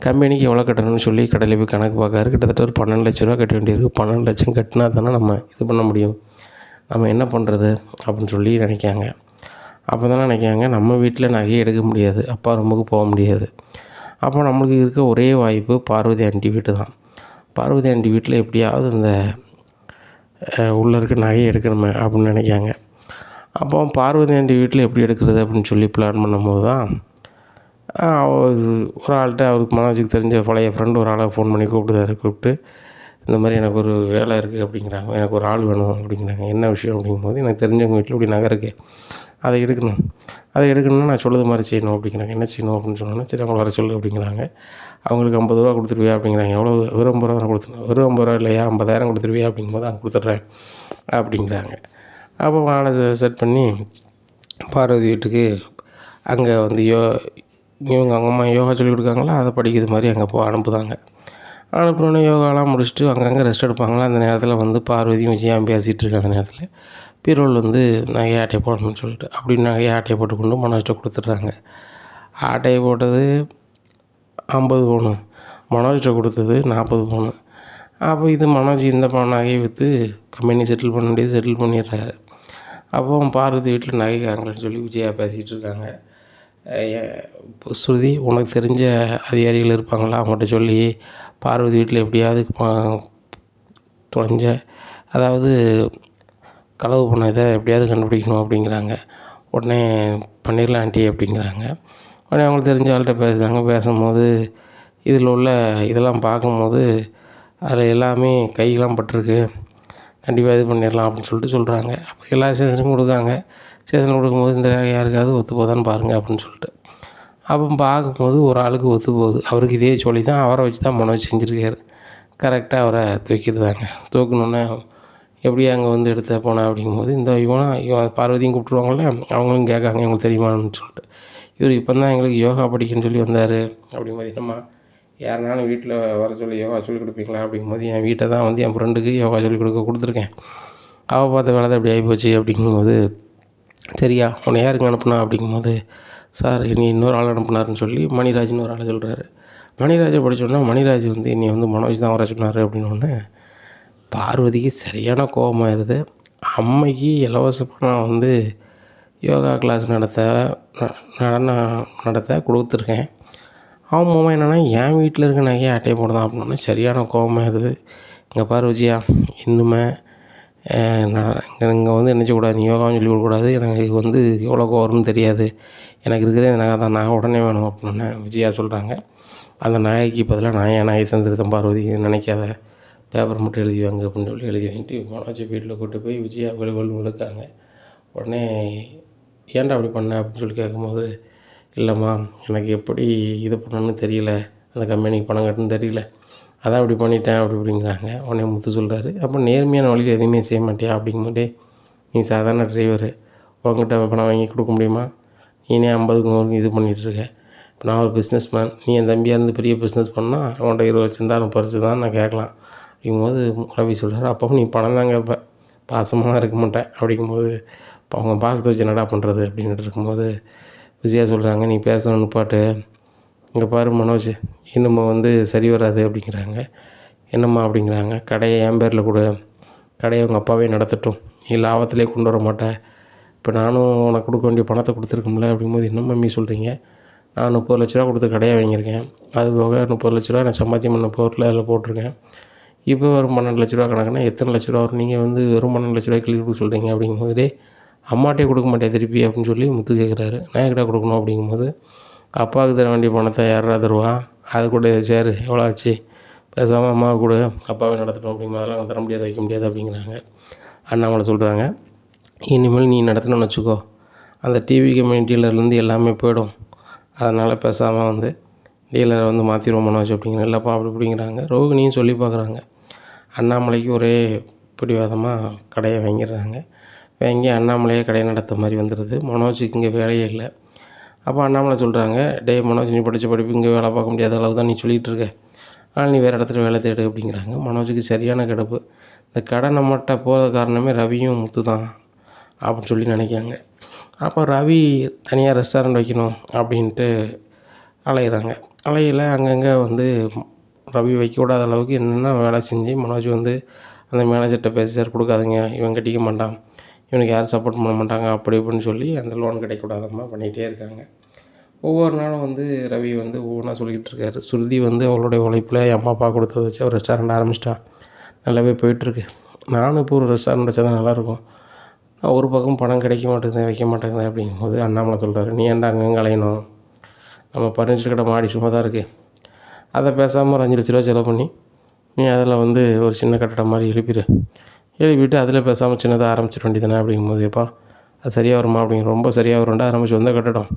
கம்பெனிக்கு எவ்வளோ கட்டணும்னு சொல்லி கடையில் போய் கணக்கு பார்க்காரு. கிட்டத்தட்ட ஒரு 12 லட்ச ரூபா கட்ட வேண்டியிருக்கு. 12 லட்சம் கட்டினா தானே நம்ம இது பண்ண முடியும், நம்ம என்ன பண்ணுறது அப்படின்னு சொல்லி நினைக்காங்க. அப்போ தானே நினைக்காங்க, நம்ம வீட்டில் நகையை எடுக்க முடியாது, அப்பா ரூமுக்கு போக முடியாது. அப்போ நம்மளுக்கு இருக்க ஒரே வாய்ப்பு பார்வதி ஆண்டி வீட்டு தான். பார்வதி ஆண்டி வீட்டில் எப்படியாவது இந்த உள்ளே இருக்க நகையை எடுக்கணுமே அப்படின்னு நினைக்காங்க. அப்போ பார்வதி ஆண்டி வீட்டில் எப்படி எடுக்கிறது அப்படின்னு சொல்லி பிளான் பண்ணும்போது தான் ஒரு ஆள்கிட்ட அவருக்கு மனோஜுக்கு தெரிஞ்ச பழைய ஃப்ரெண்டு ஒரு ஆளை ஃபோன் பண்ணி கூப்பிட்டு இந்த மாதிரி எனக்கு ஒரு வேலை இருக்குது அப்படிங்கிறாங்க, எனக்கு ஒரு ஆள் வேணும் அப்படிங்கிறாங்க. என்ன விஷயம் அப்படிங்கும்போது, எனக்கு தெரிஞ்சவங்க வீட்டில் இப்படி நகை இருக்குது, அதை எடுக்கணும்னா நான் சொல்லுறது மாதிரி செய்யணும் அப்படிங்கிறாங்க. என்ன செய்யணும் அப்படின்னு சொன்னோன்னா, சரி அவங்கள வர சொல்லு அப்படிங்கிறாங்க. அவங்களுக்கு 50 ரூபா கொடுத்துருவியா அப்படிங்கிறாங்க. எவ்வளோ? வெறும் 50 ரூபா தான் கொடுத்துருவேன். வெறும் 50 ரூபா இல்லையா, 50,000 கொடுத்துருவியா அப்படிங்கும்போது, கொடுத்துட்றேன் அப்படிங்கிறாங்க. அப்போ ஆளை செட் பண்ணி பார்வதி வீட்டுக்கு அங்கே வந்து இவங்க அவங்க அம்மா யோகா சொல்லிக் கொடுக்காங்களா, அதை படிக்கிறது மாதிரி அங்கே அனுப்புதாங்க. அனுப்புனோடனே யோகாலாம் முடிச்சுட்டு அங்கங்கே ரெஸ்ட் எடுப்பாங்களா. அந்த நேரத்தில் வந்து பார்வதியும் விஜயாவும் பேசிகிட்டு இருக்க அந்த நேரத்தில் பீரோல் வந்து நகையை ஆட்டையை போடணும்னு சொல்லிட்டு அப்படி நகையை ஆட்டையை போட்டுக்கொண்டு மனோஜ்கிட்ட கொடுத்துட்றாங்க. ஆட்டையை போட்டது 50 பவுனு, மனோஜ்கிட்ட கொடுத்தது 40 பவுனு. அப்போ இது மனோஜ் இந்த நகையை விற்று கம்பெனி செட்டில் பண்ண வேண்டியது செட்டில் பண்ணிடுறாரு. அப்போ பார்வதி வீட்டில் நகை வாங்கலன்னு சொல்லி விஜயா பேசிகிட்டு இருக்காங்க. ஸ்ருதி, உனக்கு தெரிஞ்ச அதிகாரிகள் இருப்பாங்களா, அவங்கள்ட்ட சொல்லி பார்வதி வீட்டில் எப்படியாவது தொலைஞ்ச அதாவது களவு பண்ண இதை எப்படியாவது கண்டுபிடிக்கணும் அப்படிங்கிறாங்க. உடனே பண்ணிடலாம் ஆண்டி அப்படிங்கிறாங்க. உடனே அவங்களுக்கு தெரிஞ்ச ஆள்கிட்ட பேசுகிறாங்க. பேசும்போது இதில் உள்ள இதெல்லாம் பார்க்கும்போது அதில் எல்லாமே கையெல்லாம் பட்டிருக்கு, கண்டிப்பாக இது பண்ணிடலாம் அப்படின்னு சொல்லிட்டு சொல்கிறாங்க. அப்போ எல்லா ஸ்டேஷனுக்கும் கொடுக்காங்க. ஸ்டேஷன் கொடுக்கும்போது இந்த யாருக்காவது ஒத்து போதான்னு பாருங்கள் அப்படின்னு சொல்லிட்டு அப்போ பார்க்கும்போது ஒரு ஆளுக்கு ஒத்து போகுது. அவருக்கு இதே சொல்லி தான் அவரை வச்சு தான் மனோஜ் செஞ்சுருக்காரு. கரெக்டாக அவரை தூக்கிடுதாங்க. தூக்கணுன்னே எப்படியா அங்கே வந்து எடுத்த போனேன் அப்படிங்கும்போது இவன் பார்வதியும் கூப்பிட்ருவாங்கள்ல, அவங்களும் கேட்காங்க இவங்களுக்கு தெரியுமான்னு சொல்லிட்டு. இவர் இப்போ தான் எங்களுக்கு யோகா படிக்கணும்னு சொல்லி வந்தார் அப்படிங்கும்போது, என்னம்மா யாருனாலும் வீட்டில் வர சொல்லி யோகா சொல்லிக் கொடுப்பீங்களா அப்படிங்கும்போது, என் வீட்டை தான் வந்து என் ஃப்ரெண்டுக்கு யோகா சொல்லிக் கொடுத்துருக்கேன், அவள் பார்த்த வேலை தான் இப்படி ஆகிப்போச்சு அப்படிங்கும்போது, சரியா உன்னை யாருக்கு அனுப்புனா அப்படிங்கும்போது, சார் என்னை இன்னொரு ஆள் அனுப்புனாருன்னு சொல்லி மணிராஜ்னு ஒரு ஆள் சொல்கிறாரு. மணிராஜை படித்தோன்னா மணிராஜ் வந்து என்னை வந்து மனோஜ் தான் வர சொன்னார் அப்படின்னோடனே பார்வதிக்கு சரியான கோபமாயிருது. அம்மைக்கு இலவசமாக நான் வந்து யோகா கிளாஸ் நடத்த கொடுத்துருக்கேன், அவன் மூலம் என்னென்னா என் வீட்டில் இருக்க நகையை ஆட்டையை போடுதான் அப்படின்னோடனே சரியான கோபமாயிருது. இங்கே பாரு விஜயா, இன்னுமே இங்கே வந்து நினச்சக்கூடாது, நீ யோகாவும் சொல்லிக் கொடுக்கக்கூடாது, எனக்கு வந்து எவ்வளோ கோவம் வரும்னு தெரியாது, எனக்கு இருக்கிறதே இந்த நகை தான், நகை உடனே வேணும் அப்படின்னோடனே விஜயா சொல்கிறாங்க, அந்த நகைக்கு பதிலாக நான் என் நகை தந்துருக்கேன் பார்வதி, நினைக்காத, பேப்பர் மட்டும் எழுதி வாங்க அப்படின்னு சொல்லி எழுதி வாங்கிட்டு மனோஜ் வீட்டில் கூட்டு போய் விஜயா விழுக்காங்க. உடனே ஏன்டா அப்படி பண்ண அப்படின்னு சொல்லி கேட்கும்போது, இல்லைம்மா எனக்கு எப்படி இது பண்ணணும்னு தெரியல, அந்த கம்பெனிக்கு பணம் கட்டணும்னு தெரியல, அதான் இப்படி பண்ணிட்டேன் அப்படிங்கிறாங்க. உடனே முத்து சொல்கிறாரு, அப்போ நேர்மையான வழியில் எதுவுமே செய்ய மாட்டியா அப்படிங்கும்போதே, நீ சாதாரண டிரைவரு, உங்ககிட்ட பணம் வாங்கி கொடுக்க முடியுமா, நீனே 50க்கு 100 இது பண்ணிகிட்ருக்க, இப்போ நான் ஒரு பிஸ்னஸ் மேன், நீ என் தம்பியாக இருந்து பெரிய பிஸ்னஸ் பண்ணால் அவன்கிட்ட 20 லட்சம் தான் 30 லட்சம் தான் நான் கேட்கலாம் அப்படிங்கும்போது ரவி சொல்கிறார், அப்போ நீ பணம் தான் கேட்ப, பாசமாக இருக்க மாட்டேன் அப்படிங்கும்போது, இப்போ அவங்க பாசத்தை வச்சு என்னடா பண்ணுறது அப்படின்ட்டு இருக்கும்போது விஜயா சொல்கிறாங்க, நீ பேசணும் நிப்பாட்டு, இங்கே பாரு மனோஜ், இன்னும் வந்து சரி வராது அப்படிங்கிறாங்க. என்னம்மா அப்படிங்கிறாங்க, கடையை என் பேரில் கொடு, கடையை உங்கள் அப்பாவே நடத்தட்டும், நீ லாபத்திலே கொண்டு வர மாட்டேன், இப்போ நானும் உனக்கு கொடுக்க வேண்டிய பணத்தை கொடுத்துருக்கோம்ல அப்படிங்கும்போது, என்ன மம்மி சொல்கிறீங்க, நான் 30 லட்ச ரூபா கொடுத்து கடையை வாங்கியிருக்கேன், அது போக 30 லட்ச ரூபா நான் சம்பாத்தியம் பண்ண பொருள் அதில் போட்டிருக்கேன், இப்போ வெறும் 12 லட்ச ரூபா கணக்குனா எத்தனை லட்ச ரூபா வரும்? நீங்கள் வந்து வெறும் 12 லட்ச ரூபாய்க்கு எழுதி கொடுக்க சொல்கிறீங்க அப்படிங்கும்போது, டேய் அம்மாட்டே கொடுக்க மாட்டியா திருப்பி அப்படின்னு சொல்லி முத்து கேட்குறாரு. நான் எங்கடா கொடுக்கணும் அப்படிங்கும்போது, அப்பாவுக்கு தர வேண்டிய பணத்தை யார்ரா தருவா? அது கூட சேரு எவ்வளோ ஆச்சு? பேசாமல் அம்மாவை கொடு, அப்பாவே நடத்தட்டும் அப்படிங்கிற அதெல்லாம் தர முடியாது, வைக்க முடியாது அப்படிங்கிறாங்க. அண்ணாமலை சொல்கிறாங்க, இனிமேல் நீ நடத்தணும்னு வச்சுக்கோ, அந்த டிவி கம்பெனி டீலர்லேருந்து எல்லாமே போயிடும். அதனால் பேசாமல் வந்து டீலரை வந்து மாற்றிடுவோம் மனோஜ் அப்படிங்கிற. இல்லைப்பா அப்படி இப்படிங்கிறாங்க. ரோகிணியும் சொல்லி பார்க்குறாங்க. அண்ணாமலைக்கு ஒரே பிடிவாதமாக கடையை வாங்கிடுறாங்க. வாங்கி அண்ணாமலையே கடையை நடத்த மாதிரி வந்துடுது. மனோஜுக்கு இங்கே வேலையே இல்லை. அப்போ அண்ணாமலை சொல்கிறாங்க, டேய் மனோஜ், நீ படித்த படிப்பு இங்கே வேலை பார்க்க முடியாத அளவு தான் நீ சொல்லிகிட்டு இருக்க, ஆனால் நீ வேறு இடத்துல வேலை தேடு அப்படிங்கிறாங்க. மனோஜுக்கு சரியான கிடப்பு. இந்த கடை நம்மகிட்ட போகிற காரணமே ரவியும் முத்து தான் அப்படின்னு சொல்லி நினைக்காங்க. அப்போ ரவி தனியாக ரெஸ்டாரண்ட் வைக்கணும் அப்படின்ட்டு அலையிறாங்க. அலையில் அங்கங்கே வந்து ரவி வைக்கக்கூடாத அளவுக்கு என்னென்ன வேலை செஞ்சு மனோஜ் வந்து அந்த மேனேஜர்கிட்ட பேசி, சார் கொடுக்காதீங்க, இவன் கட்டிக்க மாட்டான், இவனுக்கு யாரும் சப்போர்ட் பண்ண மாட்டாங்க அப்படி இப்படின்னு சொல்லி அந்த லோன் கிடைக்கூடாதம்மா பண்ணிகிட்டே இருக்காங்க. ஒவ்வொரு நாளும் வந்து ரவி வந்து ஒவ்வொன்றா சொல்லிக்கிட்டு இருக்காரு. ஸ்ருதி வந்து அவளுடைய உழைப்பில் என் அம்மா அப்பா கொடுத்தத வச்சு அவர் ரெஸ்டாரண்ட் ஆரம்பிச்சிட்டா, நல்லாவே போயிட்டுருக்கு. நானும் இப்போ ஒரு ரெஸ்டாரண்ட் வச்சா தான் நல்லாயிருக்கும். நான் ஒரு பக்கம் பணம் கிடைக்க மாட்டேங்குது, வைக்க மாட்டேங்குது அப்படிங்கும்போது அண்ணாமலை சொல்கிறாரு, நீ ஏன்டா அங்கங்கே அலையணும், நம்ம பர்னிச்சர் கடை மாடி சும்மா தான் இருக்குது, அதை பேசாமல் ஒரு 5 லட்ச ரூபா செலவு பண்ணி நீ அதில் வந்து ஒரு சின்ன கட்டடம் மாதிரி எழுப்பிட்டு அதில் பேசாமல் சின்னதாக ஆரம்பிச்சிட வேண்டியதானே அப்படிங்கும்போது, எப்பா அது சரியாக வருமா அப்படிங்கிற. ரொம்ப சரியாக வரும்டா, ஆரம்பிச்சு வந்த கட்டடம்.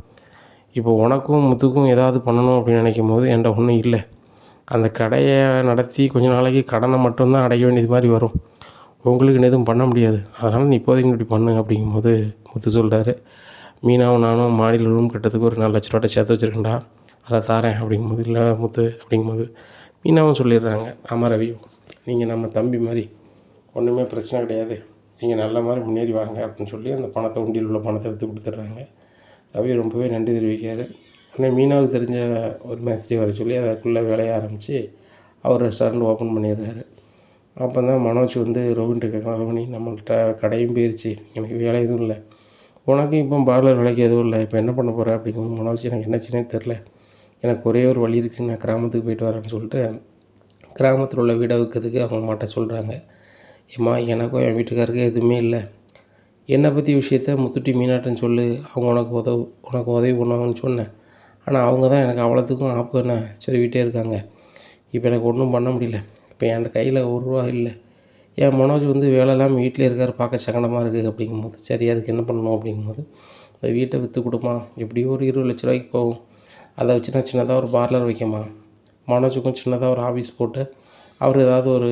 இப்போ உனக்கும் முத்துக்கும் ஏதாவது பண்ணணும் அப்படின்னு நினைக்கும் போது என்கிட்ட ஒன்றும் இல்லை. அந்த கடையை நடத்தி கொஞ்ச நாளைக்கு கடனை மட்டும்தான் அடைக்க வேண்டியது மாதிரி வரும், உங்களுக்கு எதுவும் பண்ண முடியாது, அதனால் நீ இப்போதைக்கு இப்படி பண்ணு அப்படிங்கும்போது முத்து சொல்கிறாரு, மீனாவும் நானும் மாடியில் ரூம் கட்டுறதுக்கு ஒரு 4 லட்ச ரூபாட்ட சேர்த்து வச்சுருக்கேன்டா, அதை தாரேன் அப்படிங்கும்போது, இல்லை முத்து அப்படிங்கும்போது மீனாவும் சொல்லிடுறாங்க, ஆமாம் ரவி, நீங்கள் நம்ம தம்பி மாதிரி, ஒன்றுமே பிரச்சனை கிடையாது, நீங்கள் நல்ல மாதிரி முன்னேறி வாங்க அப்படின்னு சொல்லி அந்த பணத்தை, உண்டியில் உள்ள பணத்தை எடுத்து கொடுத்துட்றாங்க. ரவி ரொம்பவே நன்றி தெரிவிக்கார். ஆனால் மீனாவுக்கு தெரிஞ்ச ஒரு மேஸ்திரி வர சொல்லி அதுக்குள்ளே வேலையை ஆரம்பித்து அவர் ரெஸ்டாரண்ட் ஓப்பன் பண்ணிடுறாரு. அப்போ தான் மனோஜ் வந்து ரோஹின்ட்டு கேட்கலாம், ரோஹினி நம்மள்கிட்ட கடையும் போயிடுச்சு, எனக்கு வேலை எதுவும் இல்லை, உனக்கும் இப்போ பார்லர் வேலைக்கு எதுவும் இல்லை, இப்போ என்ன பண்ண போகிற அப்படிங்கும்போது மனோஜ், எனக்கு என்னச்சுன்னே தெரில, எனக்கு ஒரே ஒரு வழி இருக்குது, நான் கிராமத்துக்கு போயிட்டு வரேன்னு சொல்லிட்டு கிராமத்தில் உள்ள வீடை விற்கிறதுக்கு அவங்க அம்மாட்ட சொல்கிறாங்க. ஏம்மா, எனக்கும் என் வீட்டுக்காருக்கு எதுவுமே இல்லை, என்னை பற்றி விஷயத்த முத்துட்டி மீனாட்டன்னு சொல்லு, அவங்க உனக்கு உதவி பண்ணுவாங்கன்னு சொன்னேன், ஆனால் அவங்க தான் எனக்கு அவ்வளோத்துக்கும் ஆப்பு என்ன சொல்லிக்கிட்டே இருக்காங்க. இப்போ எனக்கு ஒன்றும் பண்ண முடியல, இப்போ என் கையில் ₹1 இல்லை, என் மனோஜ் வந்து வேலை இல்லாமல் வீட்டிலே இருக்கார், பார்க்க சங்கடமாக இருக்குது அப்படிங்கும்போது, சரி அதுக்கு என்ன பண்ணணும் அப்படிங்கும்போது, அந்த வீட்டை விற்று கொடுமா, எப்படியோ ஒரு 20 லட்ச ரூபாய்க்கு போகும், அதை வச்சு நான் சின்னதாக ஒரு பார்லர் வைக்கமா, மனோஜுக்கும் சின்னதாக ஒரு ஆஃபீஸ் போட்டு அவர் ஏதாவது ஒரு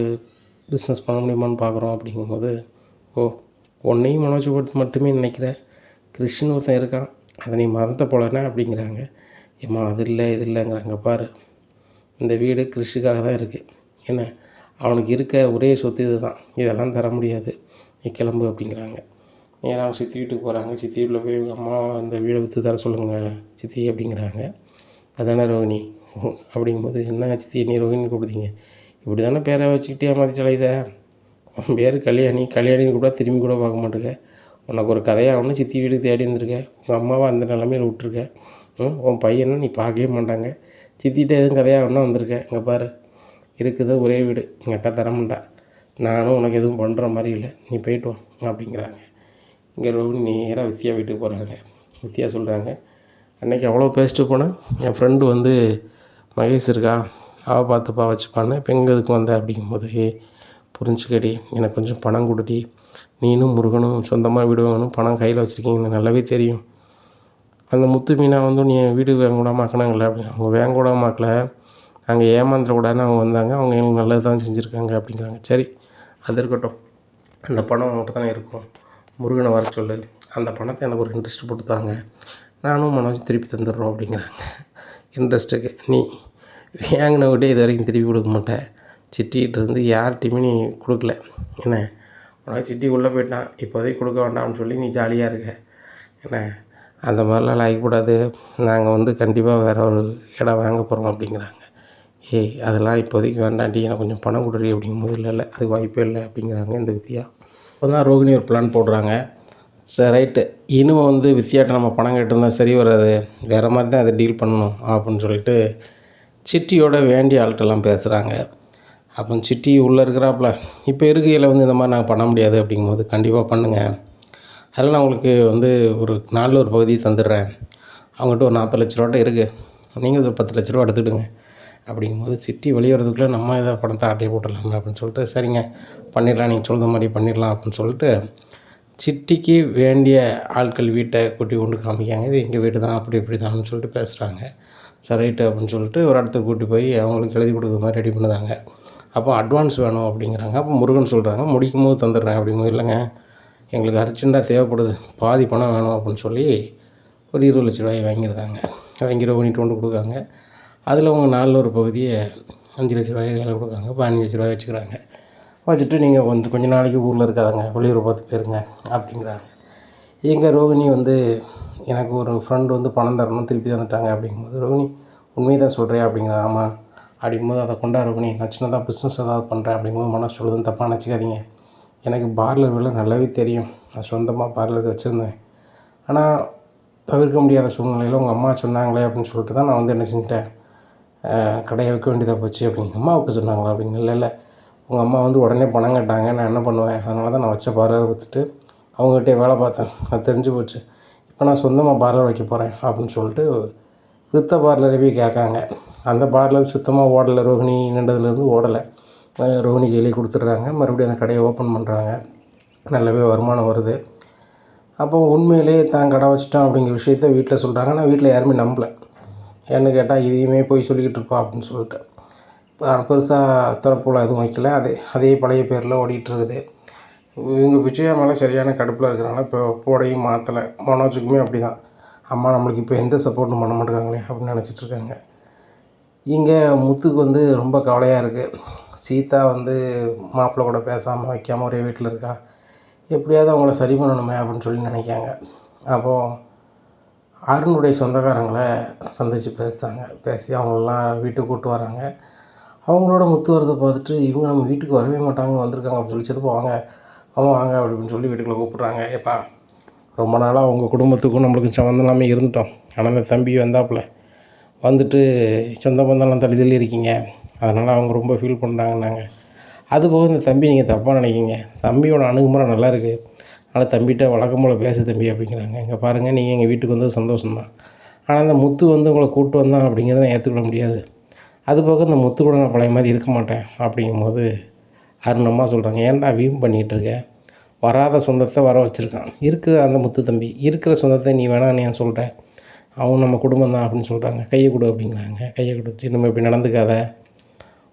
பிஸ்னஸ் பண்ண முடியுமான்னு பார்க்குறோம் அப்படிங்கும்போது, ஓ உன்னையும் மனோஜ் மட்டுமே நினைக்கிறேன், கிறிஷ்னு ஒருத்தன் இருக்கான், அதை நீ மறந்துட்ட போலண்ணே அப்படிங்கிறாங்க. ஏம்மா அது இல்லை இது இல்லைங்கிறாங்க. பாரு, இந்த வீடு கிறிஷுக்காக தான் இருக்குது, என்ன அவனுக்கு இருக்க ஒரே சொத்து இது தான், இதெல்லாம் தர முடியாது, நீ கிளம்பு அப்படிங்கிறாங்க. நேராக அவங்க சித்தி வீட்டுக்கு போகிறாங்க. சித்தி வீட்டில் போய் எங்கள் அம்மா இந்த வீடை விற்று தர சொல்லுங்கள் சித்தி அப்படிங்கிறாங்க. அதானே ரோஹினி அப்படிங்கும்போது, என்ன சித்தி நீ ரோஹினி கூப்பிடுதீங்க, இப்படி தானே பேரை வச்சுக்கிட்டே ஏமாற்றிட்டாலே இதை, உன் பேர் கல்யாணின்னு கூட திரும்பி கூட பார்க்க மாட்டேங்க, உனக்கு ஒரு கதையாகணும் சித்தி வீட்டுக்கு தேடி இருந்திருக்க, உங்கள் அம்மாவை அந்த நிலமையில் விட்டுருக்க, உன் பையனை நீ பார்க்கவே மாட்டாங்க, சித்திகிட்ட எதுவும் கதையாகணும்னா வந்திருக்க, இங்கே பாரு இருக்குது ஒரே வீடு, எங்கள் அக்கா தரமாட்டா, நானும் உனக்கு எதுவும் பண்ணுற மாதிரி இல்லை, நீ போய்ட்டு வா அப்படிங்கிறாங்க. இங்கே ரோஹினி நேராக வித்யா வீட்டுக்கு போகிறாங்க. வித்யா சொல்கிறாங்க, அன்றைக்கி அவ்வளோ பேசிட்டு போனேன், என் ஃப்ரெண்டு வந்து மகேஷ் இருக்கா, அவள் பார்த்துப்பா வச்சுப்பான்னு, இப்போ எங்கே இதுக்கு வந்தேன் அப்படிங்கும்போது, புரிஞ்சுக்கடி, எனக்கு கொஞ்சம் பணம் கொடுடி, நீனும் முருகனும் சொந்தமாக வீடு வாங்கணும், பணம் கையில் வச்சுருக்கீங்கன்னு நல்லாவே தெரியும், அந்த முத்து மீனா வந்து நீ வீடு வாங்க விடாமல் ஆக்கினாங்களே அப்படின்னு. அவங்க வாங்க விடாமல் ஆக்கலை, நாங்கள் ஏமாந்துடக்கூடாதுன்னு அவங்க வந்தாங்க, அவங்க எங்களுக்கு நல்லது தான் செஞ்சுருக்காங்க அப்படிங்கிறாங்க. சரி அது இருக்கட்டும், அந்த பணம் அவங்கள்ட்ட தானே இருக்கும், முருகனை வர சொல்லு, அந்த பணத்தை எனக்கு ஒரு இன்ட்ரெஸ்ட் போட்டு தாங்க, நானும் மனோஜ் திருப்பி தந்துடுறோம் அப்படிங்கிறாங்க. இன்ட்ரெஸ்ட்டுக்கு நீ வாங்கின விட்டே இது வரைக்கும் திருப்பி கொடுக்க மாட்டேன், சிட்டிகிட்ட இருந்து யார்கிட்டையுமே நீ கொடுக்கல, என்ன உனக்கு சிட்டி உள்ளே போயிட்டான், இப்போதைக்கு கொடுக்க வேண்டாம்னு சொல்லி நீ ஜாலியாக இருக்க, என்ன அந்த மாதிரிலாம் லாய்க்கக்கூடாது, நாங்கள் வந்து கண்டிப்பாக வேறு ஒரு இடம் வாங்க போகிறோம் அப்படிங்கிறாங்க. ஏய் அதெல்லாம் இப்போதைக்கு வேண்டாண்டி, எனக்கு கொஞ்சம் பணம் கொடுறீ அப்படிங்கும்போது, இல்லை அதுக்கு வாய்ப்பே இல்லை அப்படிங்கிறாங்க இந்த வித்யா. இப்போ தான் ரோகிணி ஒரு பிளான் போடுறாங்க. சரி ரைட்டு, இனிமே வந்து வித்யாட்ட நம்ம பணம் கேட்டிருந்தா சரி வராது, வேறு மாதிரி தான் அதை டீல் பண்ணணும் அப்படின்னு சொல்லிட்டு சிட்டியோட வேண்டிய ஆள்கிட்டலாம் பேசுகிறாங்க. அப்போ சிட்டி உள்ளே இருக்கிறாப்புல இப்போ இருக்கையில் வந்து இந்த மாதிரி நாங்கள் பண்ண முடியாது அப்படிங்கும்போது, கண்டிப்பாக பண்ணுங்கள். அதில் நான் உங்களுக்கு வந்து ஒரு நாளில் ஒரு பகுதியை தந்துடுறேன். அவங்ககிட்ட ஒரு 40 லட்ச ரூபாட்ட இருக்குது, நீங்கள் ஒரு 10 லட்ச ரூபா எடுத்துக்கிடுங்க அப்படிங்கும்போது, சிட்டி வெளியே வரதுக்குள்ளே நம்ம இதை பணத்தை ஆட்டையை போட்டுடலாமே அப்படின்னு சொல்லிட்டு, சரிங்க பண்ணிடலாம், நீங்கள் சொல்கிற மாதிரி பண்ணிடலாம் அப்படின்னு சொல்லிட்டு, சிட்டிக்கு வேண்டிய ஆட்கள் வீட்டை கூட்டி கொண்டு காமிக்காங்க. இது எங்கள் வீடு தான், அப்படி இப்படி தான்னு சொல்லிட்டு பேசுகிறாங்க. சரி ரைட்டு அப்படின்னு சொல்லிட்டு ஒரு இடத்துக்கு கூட்டி போய் அவங்களுக்கு எழுதி கொடுக்குற மாதிரி ரெடி பண்ணுதாங்க. அப்போ அட்வான்ஸ் வேணும் அப்படிங்கிறாங்க. அப்போ முருகன் சொல்கிறாங்க, முடிக்கும்போது தந்துடுறேன் அப்படிங்கும்போது, இல்லைங்க எங்களுக்கு அர்ஜெண்ட்டாக தேவைப்படுது, பாதி பணம் வேணும் அப்படின்னு சொல்லி ஒரு 20 லட்ச ரூபாயை வாங்கியிருந்தாங்க. வாங்கி ரோகிணிட்டு கொண்டு கொடுக்காங்க. அதில் அவங்க நாளில் ஒரு பகுதியை 5 லட்ச ரூபாயை கையில் கொடுக்காங்க. 15 லட்ச ரூபாய் வச்சுக்கிறாங்க. வச்சுட்டு நீங்கள் வந்து கொஞ்சம் நாளைக்கு ஊரில் இருக்காதுங்க, வெளியூர் பார்த்து போயிருங்க அப்படிங்கிறாங்க. எங்கள் ரோகிணி வந்து, எனக்கு ஒரு ஃப்ரெண்டு வந்து பணம் தரணும், திருப்பி தந்துட்டாங்க அப்படிங்கும்போது, ரோகிணி உண்மையை தான் சொல்கிறேன் அப்படிங்கிறாங்க. ஆமாம் அப்படிங்கும்போது, அதை கொண்டா ரோகிணி, நான் சின்னதாக பிஸ்னஸ் ஏதாவது பண்ணுறேன் அப்படிங்கும்போது, மனசு சொல்லுதுன்னு தப்பாக நினச்சிக்காதீங்க. எனக்கு பார்லர் வேலை நல்லாவே தெரியும், நான் சொந்தமாக பார்லருக்கு வச்சுருந்தேன். ஆனால் தவிர்க்க முடியாத சூழ்நிலையில் உங்கள் அம்மா சொன்னாங்களே அப்படின்னு சொல்லிட்டு தான் நான் வந்து என்ன செஞ்சிட்டேன், கடையை வைக்க வேண்டியதாக போச்சு அப்படிங்க. அம்மாவுக்கு சொன்னாங்களா அப்படிங்க. இல்லை உங்கள் அம்மா வந்து உடனே பணம் கேட்டாங்க, நான் என்ன பண்ணுவேன், அதனால தான் நான் வச்ச பார்லர் விற்றுட்டு அவங்ககிட்டே வேலை பார்த்தேன், அது தெரிஞ்சு போச்சு. இப்போ நான் சொந்தமாக பார்லர் வைக்க போகிறேன் அப்படின்னு சொல்லிட்டு விற்ற பார்லரை போய் கேட்காங்க. அந்த பார்லர் சுத்தமாக ஓடலை, ரோகிணி நின்றதுலேருந்து ஓடலை. ரோகிணி கையிலே கொடுத்துட்றாங்க. மறுபடியும் அந்த கடையை ஓப்பன் பண்ணுறாங்க. நல்லாவே வருமானம் வருது. அப்போ உண்மையிலே தான் கடை வச்சிட்டோம் அப்படிங்கிற விஷயத்த வீட்டில் சொல்கிறாங்க. ஆனால் வீட்டில் யாருமே நம்பலை. ஏன்னு கேட்டால், இதையுமே போய் சொல்லிக்கிட்டு இருப்பா அப்படின்னு சொல்லிட்டு பெருசாக திறப்புல எதுவும் வைக்கல. அதே பழைய பேரில் ஓடிட்டுருக்குது. இவங்க விஜயா மேலே சரியான கடுப்பில் இருக்கிறனால இப்போ போடையும் மாற்றலை. மனோஜுக்குமே அப்படி தான், அம்மா நம்மளுக்கு இப்போ எந்த சப்போர்ட்டும் பண்ண மாட்டேங்காங்களே அப்படின்னு நினச்சிட்ருக்காங்க. இங்கே முத்துக்கு வந்து ரொம்ப கவலையாக இருக்குது. சீதா வந்து மாப்பிள்ளை கூட பேசாமல் வைக்காமல் ஒரே வீட்டில் இருக்கா, எப்படியாவது அவங்கள சரி பண்ணணுமே அப்படின்னு சொல்லி நினைக்காங்க. அப்போது அருணுடைய சொந்தக்காரங்களை சந்தித்து பேசி அவங்களெலாம் வீட்டுக்கு கூப்பிட்டு வராங்க. அவங்களோட முத்து வரதை பார்த்துட்டு, இவங்க நம்ம வீட்டுக்கு வரவே மாட்டாங்க, வந்திருக்காங்க அப்படின்னு சொல்லி, செதுப்பு வாங்க வாங்க அப்படின்னு சொல்லி வீட்டுக்குள்ளே கூப்பிட்றாங்க. ஏப்பா, ரொம்ப நாளாக அவங்க குடும்பத்துக்கும் நம்மளுக்கும் சம்மந்தம் இல்லாமல் இருந்துட்டோம். ஆனால் அந்த தம்பி வந்தாப்புல வந்துட்டு சொந்த பந்தம்லாம் தள்ளி இருக்கீங்க, அதனால் அவங்க ரொம்ப ஃபீல் பண்ணுறாங்கன்னாங்க. அதுபோக இந்த தம்பி நீங்கள் தப்பாக நினைக்கிங்க, தம்பியோட அணுகுமுறை நல்லா இருக்குது, அதனால் தம்பிகிட்ட வழக்கம் போல் பேசு தம்பி அப்படிங்கிறாங்க. இங்கே பாருங்கள், நீங்கள் எங்கள் வீட்டுக்கு வந்தது சந்தோஷம்தான், ஆனால் அந்த முத்து வந்து உங்களை கூப்பிட்டு வந்தான் அப்படிங்கிறத நான் ஏற்றுக்கொள்ள முடியாது. அதுபோக இந்த முத்து கூட நான் பழைய மாதிரி இருக்க மாட்டேன் அப்படிங்கும்போது, அருணம்மா சொல்கிறாங்க, ஏன்டா வீம் பண்ணிகிட்ருக்க, வராத சொந்தத்தை வர வச்சுருக்கான், இருக்கிற அந்த முத்து தம்பி இருக்கிற சொந்தத்தை நீ வேணான்னு ஏன் சொல்கிற, அவங்க நம்ம குடும்பம் தான் அப்படின்னு சொல்கிறாங்க. கையை கொடு அப்படிங்கிறாங்க. கையை கொடுத்துட்டு, நம்ம இப்படி நடந்துக்காத,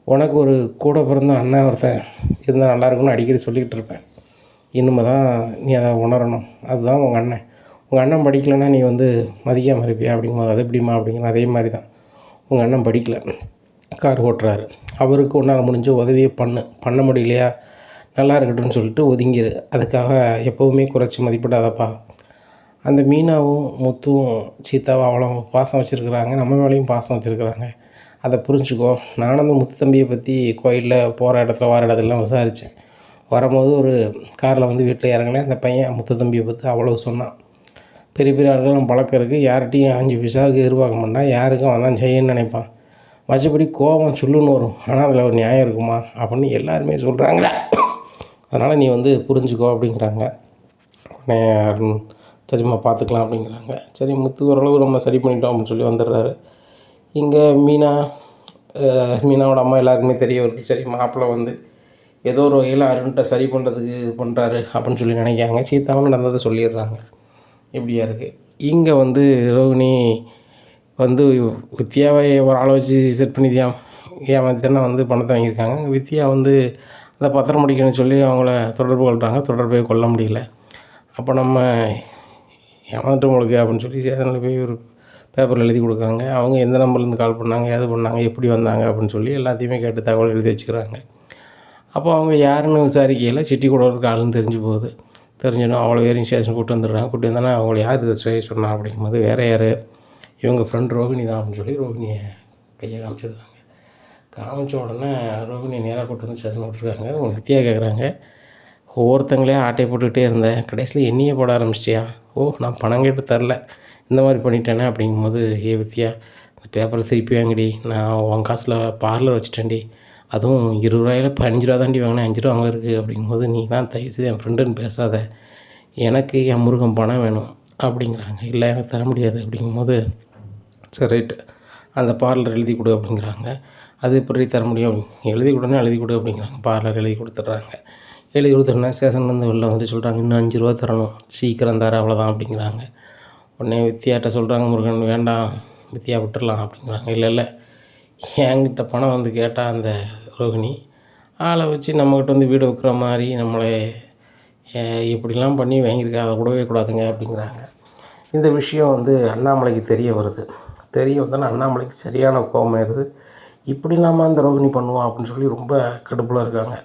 உனக்கு ஒரு கூட பிறந்த அண்ணன் ஒருத்தன் இருந்தால் நல்லாயிருக்குன்னு அடிக்கடி சொல்லிக்கிட்டு இருப்பேன், இனிமே தான் நீ அதை உணரணும், அதுதான் உங்கள் அண்ணன் படிக்கலைன்னா நீ வந்து மதிக்காமல் இருப்பியா அப்படிங்கும்போது, அது எப்படிம்மா அப்படிங்கிற. அதே மாதிரி தான், உங்கள் அண்ணன் படிக்கலை, கார் ஓட்டுறாரு, அவருக்கு உன்னால் முடிஞ்ச உதவியை பண்ண முடியலையா, நல்லா இருக்கட்டும்னு சொல்லிட்டு ஒதுங்கிடு, அதுக்காக எப்போவுமே குறைச்சி மதிப்பிடாதப்பா. அந்த மீனாவும் முத்துவும் சீதாவும் அவ்வளோ பாசம் வச்சுருக்குறாங்க, நம்ம மேலேயும் பாசம் வச்சுருக்குறாங்க, அதை புரிஞ்சுக்கோ. நானும் அந்த முத்து தம்பியை பற்றி கோயிலில் போகிற இடத்துல வர இடத்துலலாம் விசாரித்தேன். வரும்போது ஒரு காரில் வந்து வீட்டில் இறங்கினேன், அந்த பையன் முத்து தம்பியை பற்றி அவ்வளோ சொன்னான். பெரிய பெரிய ஆட்களும் பழக்கம் இருக்குது, யார்கிட்டையும் 5 பைசாவுக்கு எதிர்பார்க்க மாட்டான், யாருக்கும் அவன் செய்யணும்னு நினைப்பான், மற்றபடி கோபம் சொல்லுன்னு வரும், ஆனால் அதில் ஒரு நியாயம் இருக்குமா அப்படின்னு எல்லாருமே சொல்கிறாங்களே, அதனால் நீ வந்து புரிஞ்சுக்கோ அப்படிங்கிறாங்க. உடனே அருண், சரிம்மா பார்த்துக்கலாம் அப்படிங்கிறாங்க. சரி, முத்து ஓரளவு நம்ம சரி பண்ணிட்டோம் அப்படின்னு சொல்லி வந்துடுறாரு. இங்கே மீனாவோட அம்மா எல்லாருக்குமே தெரிய வருது. சரி, மாப்பிள்ளை வந்து ஏதோ ஒரு வகையில் அருண்கிட்ட சரி பண்ணுறதுக்கு இது பண்ணுறாரு அப்படின்னு சொல்லி நினைக்காங்க. சீதாவும் நடந்ததை சொல்லிடுறாங்க. இப்படியா இருக்குது. இங்கே வந்து ரோகிணி வந்து வித்யாவை ஒரு ஆளை வச்சு செட் பண்ணி ஏமாத்தினா வந்து பணத்தை வாங்கியிருக்காங்க. வித்யா வந்து அந்த பத்திரம் முடிக்கணும்னு சொல்லி அவங்கள தொடர்பு கொள்கிறாங்க, தொடர்பே கொள்ள முடியல. அப்போ நம்ம ஏமாந்துட்டு உங்களுக்கு அப்படின்னு சொல்லி சேதனில் போய் ஒரு பேப்பரில் எழுதி கொடுக்காங்க. அவங்க எந்த நம்பர்லேருந்து கால் பண்ணாங்க, ஏது பண்ணாங்க, எப்படி வந்தாங்க அப்படின்னு சொல்லி எல்லாத்தையுமே கேட்டு தகவல் எழுதி வச்சுக்கிறாங்க. அப்போ அவங்க யாருன்னு விசாரிக்கையில் சிட்டி கூட இருக்க ஆளுன்னு தெரிஞ்சு போகுது. தெரிஞ்சிடும், அவ்வளோ பேரையும் ஸ்டேஷன் கூப்பிட்டு வந்துடுறாங்க. கூப்பிட்டு வந்தோன்னா அவங்கள யார் இதை சொன்னா அப்படிங்கும்போது, வேறு யார், இவங்க ஃப்ரெண்ட் ரோகிணி தான் அப்படின்னு சொல்லி ரோகிணியை கையை காமிச்சிருந்தாங்க. காமிச்ச உடனே ரோகிணி நேராக கூப்பிட்டு வந்து ஸ்டேஷன் விட்டுருக்காங்க. அவங்க வித்தியா கேட்குறாங்க, ஒவ்வொருத்தங்களே ஆட்டையை போட்டுக்கிட்டே இருந்தேன், கடைசியில் என்னையே போட ஆரம்பிச்சிட்டியா, ஓ நான் பணம் கேட்டு தரல, இந்த மாதிரி பண்ணிட்டேனே அப்படிங்கும்போது, வித்தியா இந்த பேப்பரை திருப்பி வாங்கிடி, நான் உன் காசில் பார்லர் வச்சுட்டேன்டி, அதுவும் ரூ. 20 15 தாண்டி வாங்கினேன், ரூ. 5 அங்கே இருக்குது அப்படிங்கும்போது, நீலாம் தயவுசெய்து என் ஃப்ரெண்டுன்னு பேசாத, எனக்கு என் முருகன் பணம் வேணும் அப்படிங்கிறாங்க. இல்லை எனக்கு தர முடியாது அப்படிங்கும்போது, சரி ரைட்டு அந்த பார்லர் எழுதி கொடு அப்படிங்கிறாங்க. அது எப்படி தர முடியும்? எழுதி கொடுன்னா எழுதி கொடு அப்படிங்கிறாங்க. பார்லர் எழுதி கொடுத்துட்றாங்க. எழுதி கொடுத்தோன்னே ஸ்டேஷன்லேருந்து வெளில வந்து சொல்கிறாங்க, இன்னும் ரூ. 5 தரணும், சீக்கிரம் தர, அவ்வளோதான் அப்படிங்கிறாங்க. உடனே வித்தியாட்ட சொல்கிறாங்க, முருகன் வேண்டாம் வித்தியா விட்டுறலாம் அப்படிங்கிறாங்க. இல்லை இல்லை என்கிட்ட பணம் வந்து கேட்டால் அந்த ரோகிணி ஆளை வச்சு நம்மக்கிட்ட வந்து வீடு வைக்கிற மாதிரி நம்மளை இப்படிலாம் பண்ணி வாங்கியிருக்கா, அதை விடவே கூடாதுங்க அப்படிங்கிறாங்க. இந்த விஷயம் வந்து அண்ணாமலைக்கு தெரிய வருது. தெரிய வந்தோன்னா அண்ணாமலைக்கு சரியான கோபமாயிருது. இப்படி இல்லாமல் அந்த ரோகிணி பண்ணுவான் அப்படின்னு சொல்லி ரொம்ப கடுப்பில் இருக்காங்க.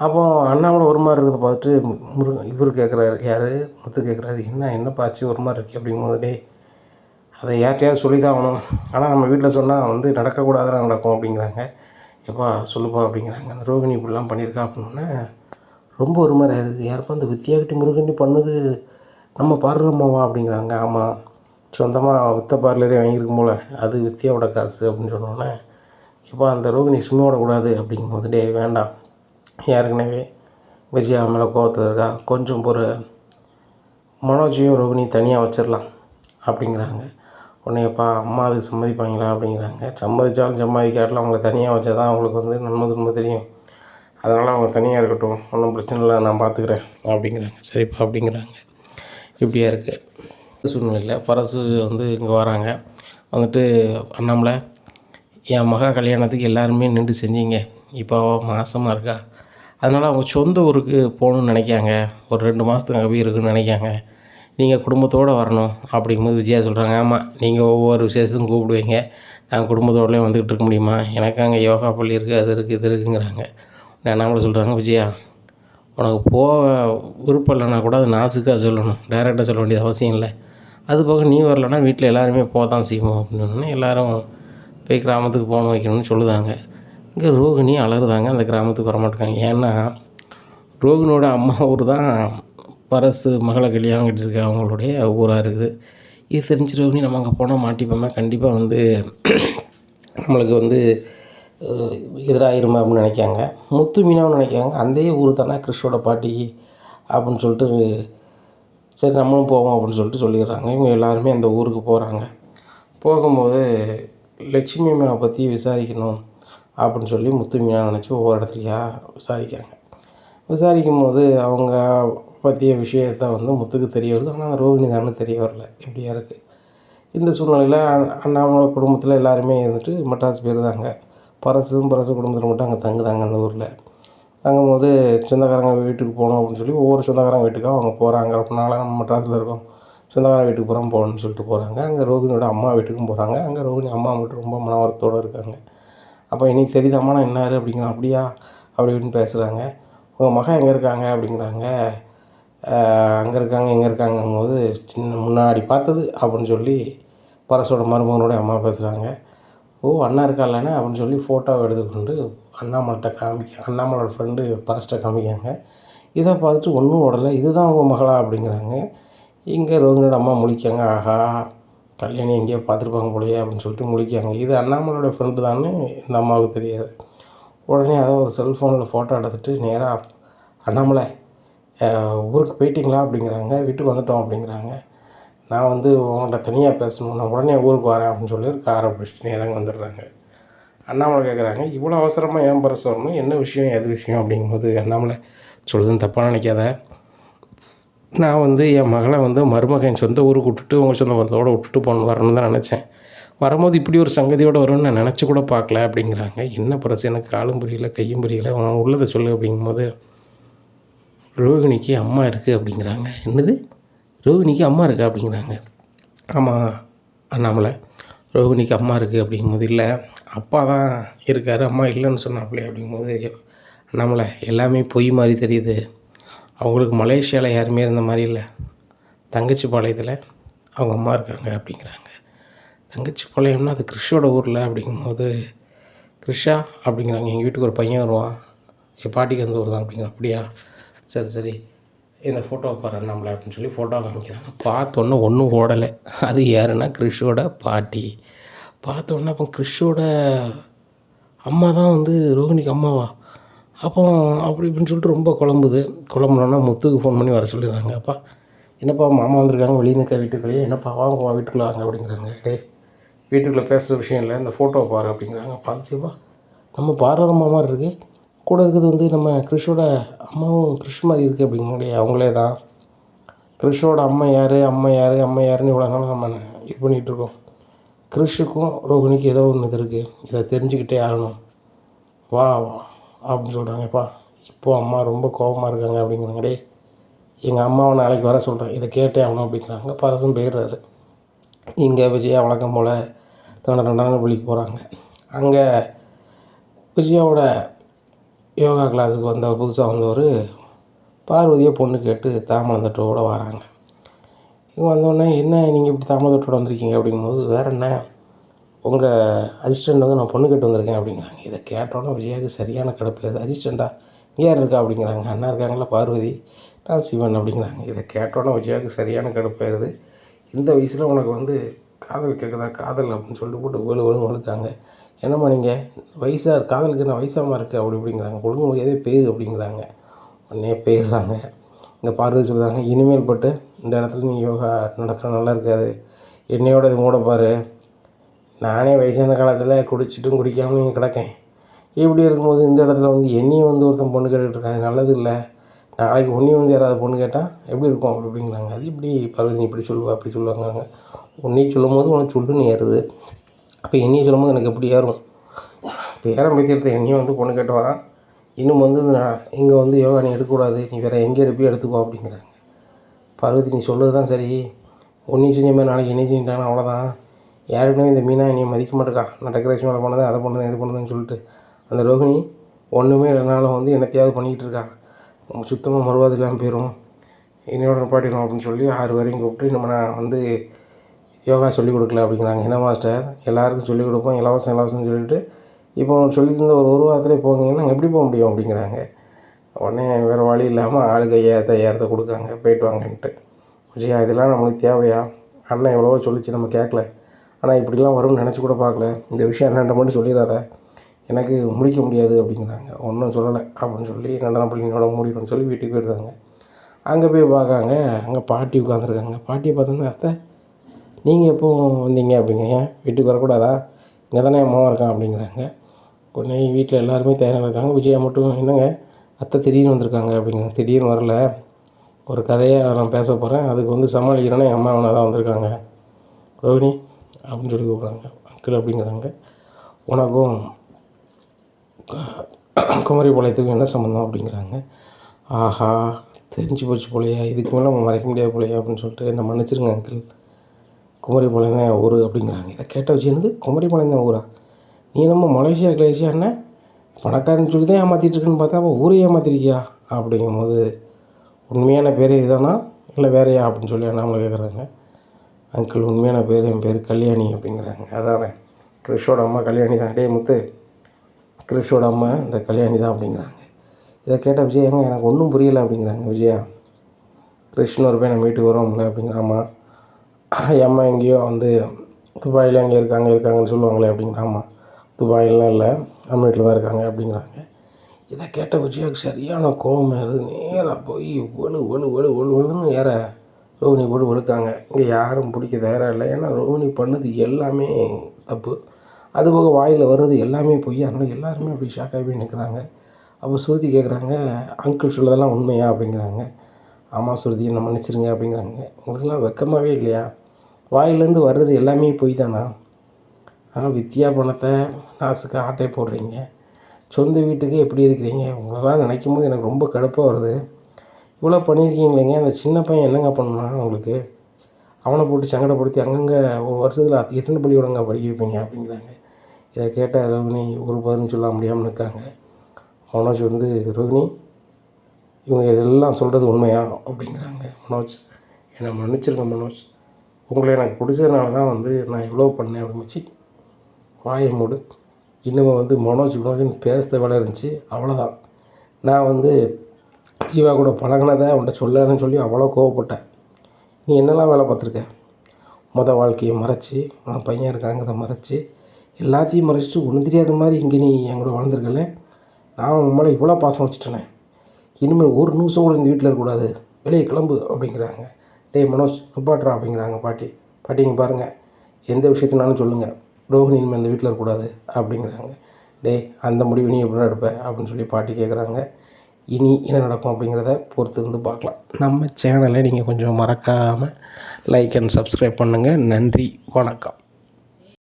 அப்போ அண்ணாமலை ஒரு மாதிரி இருக்கிறத பார்த்துட்டு இவர் கேட்குறாரு, யார் முத்து கேட்குறாரு, என்னப்பா ஆச்சு ஒரு மாதிரி இருக்கு அப்படிங்கும்போது, டே அதை யார்கிட்டையாவது சொல்லி தான் ஆகணும், ஆனால் நம்ம வீட்டில் சொன்னால் வந்து நடக்கக்கூடாதுன்னு நடக்கும் அப்படிங்கிறாங்க. எப்பா சொல்லுப்பா அப்படிங்கிறாங்க. அந்த ரோகிணி இப்படிலாம் பண்ணியிருக்கா அப்படின்னோடனே ரொம்ப ஒரு மாதிரி ஆயிடுது. யாருப்பா அந்த வித்தியாக்கிட்டி முருகண்டி பண்ணது நம்ம பார்லர்மாவா அப்படிங்கிறாங்க. ஆமாம், சொந்தமாக வித்த பார்லரே வாங்கியிருக்கும் போல், அது வித்தியாவோட காசு அப்படின்னு சொன்னோன்னே, எப்பா அந்த ரோகிணி சும்மா விடக்கூடாது அப்படிங்கும்போது, டே வேண்டாம், ஏற்கனவே விஜயா மேலே கோவத்தில் இருக்கா, கொஞ்சம் ஒரு மனோஜையும் ரோகிணியும் தனியாக வச்சிடலாம் அப்படிங்கிறாங்க. உடனே எப்பா அம்மா அதுக்கு சம்மதிப்பாங்களா அப்படிங்கிறாங்க. சம்மதித்தாலும் சம்மதிக்காட்டிலும் அவங்கள தனியாக வச்சா தான் அவங்களுக்கு வந்து நன்மை துன்பம் தெரியும், அதனால் அவங்க தனியாக இருக்கட்டும், ஒன்றும் பிரச்சனை இல்லை, நான் பார்த்துக்கிறேன் அப்படிங்கிறாங்க. சரிப்பா அப்படிங்கிறாங்க. இப்படியா இருக்குது சூழ்நிலையில் பரசு வந்து இங்கே வராங்க. வந்துட்டு அண்ணாமலை, என் மகா கல்யாணத்துக்கு எல்லாருமே நின்று செஞ்சீங்க, இப்போ மாதமாக இருக்கா, அதனால் அவங்க சொந்த ஊருக்கு போகணுன்னு நினைக்காங்க, ஒரு 2 மாதத்துக்கு அங்கே போய் இருக்குன்னு நினைக்காங்க, நீங்கள் குடும்பத்தோடு வரணும் அப்படிங்கும்போது விஜயா சொல்கிறாங்க, ஆமாம் நீங்கள் ஒவ்வொரு விசேஷத்துக்கும் கூப்பிடுவீங்க, நாங்கள் குடும்பத்தோடலேயே வந்துக்கிட்டு இருக்க முடியுமா, எனக்கு அங்கே யோகா பள்ளி இருக்குது, அது இருக்குது இது இருக்குங்கிறாங்க. அண்ணாமலை சொல்கிறாங்க, விஜயா உனக்கு போக விருப்பம் இல்லைனா கூட அது நாசுக்காக சொல்லணும், டைரெக்டாக சொல்ல வேண்டியது அவசியம் இல்லை, அது போக நீ வரலன்னா வீட்டில் எல்லாருமே போக தான் செய்வோம் அப்படின்னு எல்லோரும் போய் கிராமத்துக்கு போகணும் வைக்கணும்னு சொல்லுதாங்க. இங்கே ரோகிணி அலறுதாங்க, அந்த கிராமத்துக்கு வரமாட்டேங்காங்க. ஏன்னா ரோகிணியோட அம்மா ஊர் தான் பரசு மகளை கல்யாணம் கட்டியிருக்க அவங்களுடைய ஊராக இருக்குது. இது தெரிஞ்ச ரோகிணி நம்ம அங்கே போனால் மாட்டிப்போமே, கண்டிப்பாக வந்து நம்மளுக்கு வந்து எதிராகிருமா அப்படின்னு நினைக்காங்க. முத்து மீனாவும் நினைக்காங்க, அந்த ஊர் தானே கிறிஷோட பாட்டி அப்படின்னு சொல்லிட்டு, சரி நம்மளும் போவோம் அப்படின்னு சொல்லிட்டு சொல்லிடுறாங்க. இவங்க எல்லாருமே அந்த ஊருக்கு போகிறாங்க. போகும்போது லட்சுமி அம்மாவை பற்றி விசாரிக்கணும் அப்படின்னு சொல்லி முத்து மீனா நினச்சி ஒவ்வொரு இடத்துலையா விசாரிக்காங்க. விசாரிக்கும் போது அவங்க பற்றிய விஷயத்த வந்து முத்துக்கு தெரிய வருது, ஆனால் அந்த ரோகிணி தானே தெரிய வரல. இப்படியா இருக்குது. இந்த சூழ்நிலையில் அண்ணாமலை குடும்பத்தில் எல்லாருமே இருந்துட்டு மெட்ராஸ் போயிருந்தாங்க. பரசு குடும்பத்தில் மட்டும் அங்கே தங்குதாங்க அந்த ஊரில். தங்கும்போது சொந்தக்காரங்க வீட்டுக்கு போகணும் அப்படின்னு சொல்லி ஒவ்வொரு சொந்தக்காரங்க வீட்டுக்காக அவங்க போகிறாங்க. ரொம்ப நாளாக நம்ம மெட்ராஸில் இருக்கோம், சொந்தக்காரங்க வீட்டுக்கு போகணும்னு சொல்லிட்டு போகிறாங்க. அங்கே ரோகிணியோட அம்மா வீட்டுக்கும் போகிறாங்க. அங்கே ரோகிணி அம்மா மட்டும் ரொம்ப மன வருத்தத்தோடு இருக்காங்க. அப்போ இன்றைக்கி தெரியுதாம்மா நான் என்னாரு அப்படிங்கிறேன். அப்படியா அப்படி இப்படின்னு பேசுகிறாங்க. உங்கள் மகன் எங்கே இருக்காங்க அப்படிங்கிறாங்க. அங்கே இருக்காங்க இங்கே இருக்காங்கும்போது, சின்ன முன்னாடி பார்த்தது அப்படின்னு சொல்லி பரசோட மருமகனோட அம்மா பேசுகிறாங்க. ஓ அண்ணா இருக்கால்லண்ணே அப்படின்னு சொல்லி ஃபோட்டோவை எடுத்துக்கொண்டு அண்ணாமலோட ஃப்ரெண்டு பரஸ்ட்டை காமிக்காங்க. இதை பார்த்துட்டு ஒன்றும் ஓடலை, இதுதான் உங்கள் மகளா அப்படிங்கிறாங்க. இங்கே ரோகிணியோட அம்மா முழிக்காங்க, ஆஹா கல்யாணி எங்கேயோ பார்த்துருப்பாங்க போலையே அப்படின்னு சொல்லிட்டு முழிக்காங்க. இது அண்ணாமலோட ஃப்ரெண்டு தான்னு இந்த அம்மாவுக்கு தெரியாது. உடனே அதை ஒரு செல்ஃபோனில் ஃபோட்டோ எடுத்துகிட்டு நேராக அண்ணாமலை ஊருக்கு போயிட்டீங்களா அப்படிங்கிறாங்க. வீட்டுக்கு வந்துட்டோம் அப்படிங்கிறாங்க. நான் வந்து உங்கள்கிட்ட தனியாக பேசணும், நான் உடனே ஊருக்கு வரேன் அப்படின்னு சொல்லி ஒரு காரை பிடிச்சிட்டு நேராக வந்துடுறாங்க. அண்ணாமலை கேட்குறாங்க, இவ்வளோ அவசரமாக ஏன் பரசு வரணும், என்ன விஷயம் எது விஷயம் அப்படிங்கும்போது அண்ணாமலை சொல்லுதுன்னு தப்பாக நினைக்காத, நான் வந்து என் மகளை வந்து மருமகன் சொந்த ஊருக்கு விட்டுட்டு உங்கள் சொந்த பந்தத்தோடு விட்டுட்டு வரணும்னு தான் நினச்சேன். வரும்போது இப்படி ஒரு சங்கதியோடு வரும்னு நான் நினச்சி கூட பார்க்கல அப்படிங்கிறாங்க. என்ன பரசு, எனக்கு காலும் புரியல கையும் புரியல, உள்ளதை சொல்லு அப்படிங்கும்போது, ரோகிணிக்கு அம்மா இருக்குது அப்படிங்கிறாங்க. என்னது ரோகிணிக்கு அம்மா இருக்கா அப்படிங்கிறாங்க. ஆமாம் அண்ணாமலை, ரோகிணிக்கு அம்மா இருக்குது அப்படிங்கும்போது, இல்லை அப்பா தான் இருக்கார், அம்மா இல்லைன்னு சொன்னாப்புலே அப்படிங்கும்போது, அண்ணாமலை எல்லாமே பொய் மாதிரி தெரியுது, அவங்களுக்கு மலேசியாவில் யாருமே இருந்த மாதிரி இல்லை, தங்கச்சி பாளையத்தில் அவங்க அம்மா இருக்காங்க அப்படிங்கிறாங்க. தங்கச்சி பாளையம்னா அது கிறிஷோட ஊரில் அப்படிங்கும்போது, கிறிஷா அப்படிங்கிறாங்க. எங்கள் வீட்டுக்கு ஒரு பையன் வருவான், என் பாட்டிக்கு அந்த ஊர் தான் அப்படிங்கிற. அப்படியா சரி இந்த ஃபோட்டோவை பாரு நம்மளை அப்படின்னு சொல்லி ஃபோட்டோ காமிக்கிறாங்க. பார்த்தோன்னே ஒன்றும் ஓடலை. அது யாருன்னா கிறிஷோட பாட்டி. பார்த்தோன்னே அப்போ கிறிஷோட அம்மா தான் வந்து ரோகிணிக்கு அம்மாவா? அப்போ அப்படி இப்படின்னு சொல்லிட்டு ரொம்ப குழம்புனோன்னா முத்துக்கு ஃபோன் பண்ணி வர சொல்லிடுறாங்க. அப்பா என்னப்பா மாமா வந்திருக்காங்க வெளியே நிற்க வீட்டுக்குள்ளேயே, என்னப்பா வாங்கப்பா வீட்டுக்குள்ளே வாங்க அப்படிங்கிறாங்க. வீட்டுக்குள்ளே பேசுகிற விஷயம் இல்லை, இந்த ஃபோட்டோவை பாரு அப்படிங்கிறாங்க. பார்த்துட்டுப்பா நம்ம பாரத அம்மா மாதிரி இருக்குது, கூட இருக்கிறது வந்து நம்ம கிறிஷோட அம்மாவும் கிறிஷ் மாதிரி இருக்குது அப்படிங்கிறாங்க. அவங்களே தான். கிறிஷோட அம்மா யார் அம்மா யாருன்னு இவ்வளோ நாள் நம்ம இது பண்ணிகிட்ருக்கோம். கிறிஷுக்கும் ரோகிணிக்கும் ஏதோ ஒன்று இது இருக்குது, இதை தெரிஞ்சுக்கிட்டே ஆகணும், வா வா அப்படின்னு சொல்கிறாங்கப்பா. இப்போது அம்மா ரொம்ப கோபமாக இருக்காங்க அப்படிங்கிறாங்க. எங்கள் அம்மாவை நாளைக்கு வர சொல்கிறேன், இதை கேட்டே ஆகணும் அப்படிங்கிறாங்க. பரசும் போயிடுறாரு. இங்கே விஜயா வழக்கம் போல் தண்டனை பள்ளிக்கு போகிறாங்க. அங்கே விஜயாவோட யோகா கிளாஸுக்கு புதுசாக வந்தவர் பார்வதியை பொண்ணு கேட்டு தாமதத்தோடு வராங்க. இவங்க வந்தோடனே என்ன நீங்கள் இப்படி தாமதத்தோடு வந்திருக்கீங்க அப்படிங்கும்போது, வேறு என்ன உங்கள் அசிஸ்டண்ட் வந்து நான் பொண்ணு கேட்டு வந்திருக்கேன் அப்படிங்கிறாங்க. இதை கேட்டோன்னே விஜயாவுக்கு சரியான கடுப்பாயிருது. அசிஸ்டண்ட்டா யார் இருக்கா அப்படிங்கிறாங்க. அண்ணா இருக்காங்களா பார்வதி, நான் சிவன் அப்படிங்கிறாங்க. இதை கேட்டோன்னே விஜயாவுக்கு சரியான கடுப்பாயிருது. இந்த வயசில் உனக்கு வந்து காதல் கேட்குதா, காதல் அப்படின்னு சொல்லிட்டு போட்டு வெளுன்னு வலுக்காங்க. என்னம்மா நீங்கள் வயசாக காதலுக்கு என்ன வயசாமல் இருக்குது அப்படி இப்படிங்கிறாங்க. ஒழுங்கு மரியாதையே பேர் அப்படிங்கிறாங்க. உடனே போயிடுறாங்க. இங்கே பார்வதி சொல்லுறாங்க, இனிமேல் பட்டு இந்த இடத்துல நீ யோகா நடத்துகிற நல்லா இருக்காது, என்னையோட இது மூட பாரு, நானே வயசான காலத்தில் குடிச்சிட்டும் குடிக்காமல் கிடக்கேன், இப்படி இருக்கும்போது இந்த இடத்துல வந்து என்னையும் வந்து ஒருத்தன் பொண்ணு கேட்டுட்ருக்காங்க, அது நல்லது இல்லை, நாளைக்கு உன்னையும் வந்து யாராவது பொண்ணு கேட்டால் எப்படி இருக்கும் அப்படி அப்படிங்கிறாங்க. அது இப்படி பார்வதி இப்படி சொல்லுவா அப்படி சொல்லுவாங்க. உன்னையும் சொல்லும் போது உனக்கு சொல்லுன்னு ஏறுது, அப்போ என்னையும் சொல்லும் போது எனக்கு எப்படி ஏறும்? பேரம் பேத்தி எடுத்த என்னையும் வந்து பொண்ணு கேட்டு வரான், இன்னும் வந்து இங்கே வந்து யோகா நீ எடுக்கக்கூடாது, நீ வேறு எங்கே எடுப்பியோ எடுத்துக்கோ அப்படிங்கிறாங்க. பார்வதி நீ சொல்லுறது தான் சரி, உன்னையும் செஞ்ச மாதிரி நாளைக்கு என்னையும் செஞ்சிட்டாங்கன்னா அவ்வளோதான், யாருக்குமே இந்த மீனா என்னை மதிக்க மாட்டேக்கான், நான் டெக்கரேஷன் வேலை பண்ணது அதை பண்ணுறேன் இது பண்ணுறதுன்னு சொல்லிட்டு அந்த ரோகிணி ஒன்றுமே இல்லைனாலும் வந்து என்னத்தையாவது பண்ணிக்கிட்டு இருக்கான், சுத்தமாக மறுவாது இல்லாமல் போயிடும், என்னையோட நிப்பாட்டிடும் அப்படின்னு சொல்லி 6 பேரையும் கூப்பிட்டு நம்ம நான் வந்து யோகா சொல்லிக் கொடுக்கல அப்படிங்கிறாங்க. என்ன மாஸ்டர் எல்லாருக்கும் சொல்லிக் கொடுப்போம் இலவசம்னு சொல்லிட்டு இப்போ சொல்லி தந்த ஒரு வாரத்துலேயே போங்கன்னு எப்படி போக முடியும் அப்படிங்கிறாங்க. உடனே வேறு வழி இல்லாமல் ஆளுக்கு 5000 கொடுக்குறாங்க, போயிட்டு வாங்கன்ட்டு. விஜயா இதெல்லாம் நம்மளுக்கு தேவையா, அண்ணன் எவ்வளவோ சொல்லிச்சு நம்ம கேட்கல, ஆனால் இப்படிலாம் வரும்னு நினச்சி கூட பார்க்கல, இந்த விஷயம் அண்ணன்ட்ட மட்டும் சொல்லிடாத, எனக்கு முடிக்க முடியாது அப்படிங்கிறாங்க. ஒன்றும் சொல்லலை அப்படின்னு சொல்லி நடன பள்ளியோட மூடிடுன்னு சொல்லி வீட்டுக்கு போயிடுறாங்க. அங்கே போய் பார்க்காங்க, அங்கே பாட்டி உட்காந்துருக்காங்க. பாட்டியை பார்த்தோன்னா, அத்தை நீங்கள் எப்போ வந்தீங்க அப்படிங்க, ஏன் வீட்டுக்கு வரக்கூடாதா, இங்கே தானே என் மாவன் இருக்கான் அப்படிங்கிறாங்க. உடனே வீட்டில் எல்லாருமே தயாராக இருக்காங்க. விஜயா மட்டும் என்னங்க அத்தை திடீர்னு வந்திருக்காங்க அப்படிங்கிறாங்க. திடீர்னு வரல, ஒரு கதையாக நான் பேச போகிறேன், அதுக்கு வந்து சமாளிக்கிறேன்னா என் அம்மா அவனை தான் வந்திருக்காங்க, ரோகிணி அப்படின்னு சொல்லி கூப்பிட்றாங்க. அங்கிள் அப்படிங்கிறாங்க. உனக்கும் குமரிபாளையத்துக்கும் என்ன சம்மந்தம் அப்படிங்கிறாங்க. ஆஹா தெரிஞ்சு போச்சு போலையா, இதுக்கு மேலே நம்ம மறைக்க முடியாது போலையா அப்படின்னு சொல்லிட்டு என்ன மன்னிச்சிருங்க அங்கிள், குமரிபாளையம் தான் ஊர் அப்படிங்கிறாங்க. இதை கேட்ட வச்சு எனக்கு குமரிபாளையம் தான் ஊரா, நீ நம்ம மலேசியா என்ன பணக்காரன்னு சொல்லி தான் ஏமாற்றிட்டுருக்குன்னு பார்த்தா அப்போ ஊரே ஏமாற்றிருக்கியா அப்படிங்கும்போது, உண்மையான பேர் இதுதானா இல்லை வேறையா அப்படின்னு சொல்லி அண்ணாமலை கேட்குறாங்க. அங்கிள் உண்மையான பேர் என் பேர் கல்யாணி அப்படிங்கிறாங்க. அதானே கிறிஷோட அம்மா கல்யாணி தான், டே முத்து கிறிஷோட அம்மா இந்த கல்யாணி தான் அப்படிங்கிறாங்க. இதை கேட்ட விஜயா ஏங்க எனக்கு ஒன்றும் புரியலை அப்படிங்கிறாங்க. விஜயா கிருஷ்ணன் ஒரு பையன் நம்ம வீட்டுக்கு வருவோம்ல அப்படிங்கிற, ஆமாம் அம்மா எங்கேயோ வந்து துபாயில் அங்கே இருக்காங்கன்னு சொல்லுவாங்களே அப்படிங்கிற, ஆமாம் துபாயிலாம் இல்லை நம்ம வீட்டில் தான் இருக்காங்க அப்படிங்கிறாங்க. இதை கேட்ட விஜயாவுக்கு சரியான கோபம் ஏறுது. நேராக போய் ஒழுன்னு ஏற ரோகிணி போட்டு வெளுக்காங்க. இங்கே யாரும் பிடிக்க தயாராக இல்லை, ஏன்னா ரோகிணி பண்ணது எல்லாமே தப்பு, அதுபோக வாயில் வர்றது எல்லாமே பொய், அதனால் எல்லாருமே அப்படி ஷாக்காகி போய் நிற்கிறாங்க. அப்போ ஸ்ருதி கேட்குறாங்க, அங்கிள் சொல்லதெல்லாம் உண்மையா அப்படிங்கிறாங்க. ஆமாம் ஸ்ருதி என்ன மன்னிச்சிருங்க அப்படிங்கிறாங்க. உங்களுக்குலாம் வெக்கமாகவே இல்லையா, வாயிலேருந்து வர்றது எல்லாமே பொய் தானா, வித்யா பணத்தை நாசுக்கு ஆட்டை போடுறீங்க, சொந்த வீட்டுக்கு எப்படி இருக்கிறீங்க, உங்களெல்லாம் நினைக்கும் போது எனக்கு ரொம்ப கடுப்பாக வருது, இவ்வளோ பண்ணியிருக்கீங்களேங்க, அந்த சின்ன பையன் என்னங்க பண்ணான் உங்களுக்கு, அவனை போட்டு சங்கடப்படுத்தி அங்கங்கே ஒரு வருஷத்தில் எத்தனை பள்ளிக்கூடங்க படிக்க வைப்பீங்க அப்படிங்கிறாங்க. இதை கேட்ட ரோகிணி ஒரு பதிலும் சொல்ல முடியாமல் இருக்காங்க. மனோஜ் வந்து ரோகிணி இவங்க எல்லாம் சொல்கிறது உண்மையா அப்படிங்கிறாங்க. மனோஜ் என்னை மன்னிச்சிருங்க மனோஜ், உங்களை எனக்கு பிடிச்சதுனால தான் வந்து நான் இவ்வளோ பண்ணேன் அப்படின்னுச்சு, வாயை மூடு, இன்னும் வந்து மனோஜ்னு பேசுகிற வேலை இருந்துச்சு அவ்வளோதான், நான் வந்து ஜீவா கூட பழகினதை அவன்கிட்ட சொல்லணும்னு சொல்லி அவ்வளோ கோவப்பட்டேன், நீ என்னெல்லாம் வேலை பார்த்துருக்க, வாழ்க்கையை மறைச்சி உன் பையன் இருக்காங்கிறத மறைச்சி எல்லாத்தையும் மறைச்சிட்டு ஒன்றும் தெரியாத மாதிரி இங்கே நீ என் கூட வாழ்ந்துருக்கல. நான் உன் மேலே இவ்வளோ பாசம் வச்சுட்டேனே, இனிமேல் ஒரு நிமிஷம் கூட இந்த வீட்டில் இருக்கக்கூடாது, வெளியே கிளம்பு அப்படிங்கிறாங்க. டேய் மனோஜ் நிப்பாட்றா அப்படிங்கிறாங்க பாட்டி. பாட்டிங்க பாருங்கள், எந்த விஷயத்தினாலும் சொல்லுங்கள், ரோஹிணி இனிமேல் இந்த வீட்டில் இருக்கக்கூடாது அப்படிங்கிறாங்க. டேய் அந்த முடிவு நீ எப்படி எடுப்ப அப்படின்னு சொல்லி பாட்டி கேட்குறாங்க. இனி என்ன நடக்கும் அப்படிங்கிறத பொறுத்து இருந்து பார்க்கலாம். நம்ம சேனலை நீங்கள் கொஞ்சம் மறக்காமல் லைக் அண்ட் சப்ஸ்கிரைப் பண்ணுங்கள். நன்றி, வணக்கம்.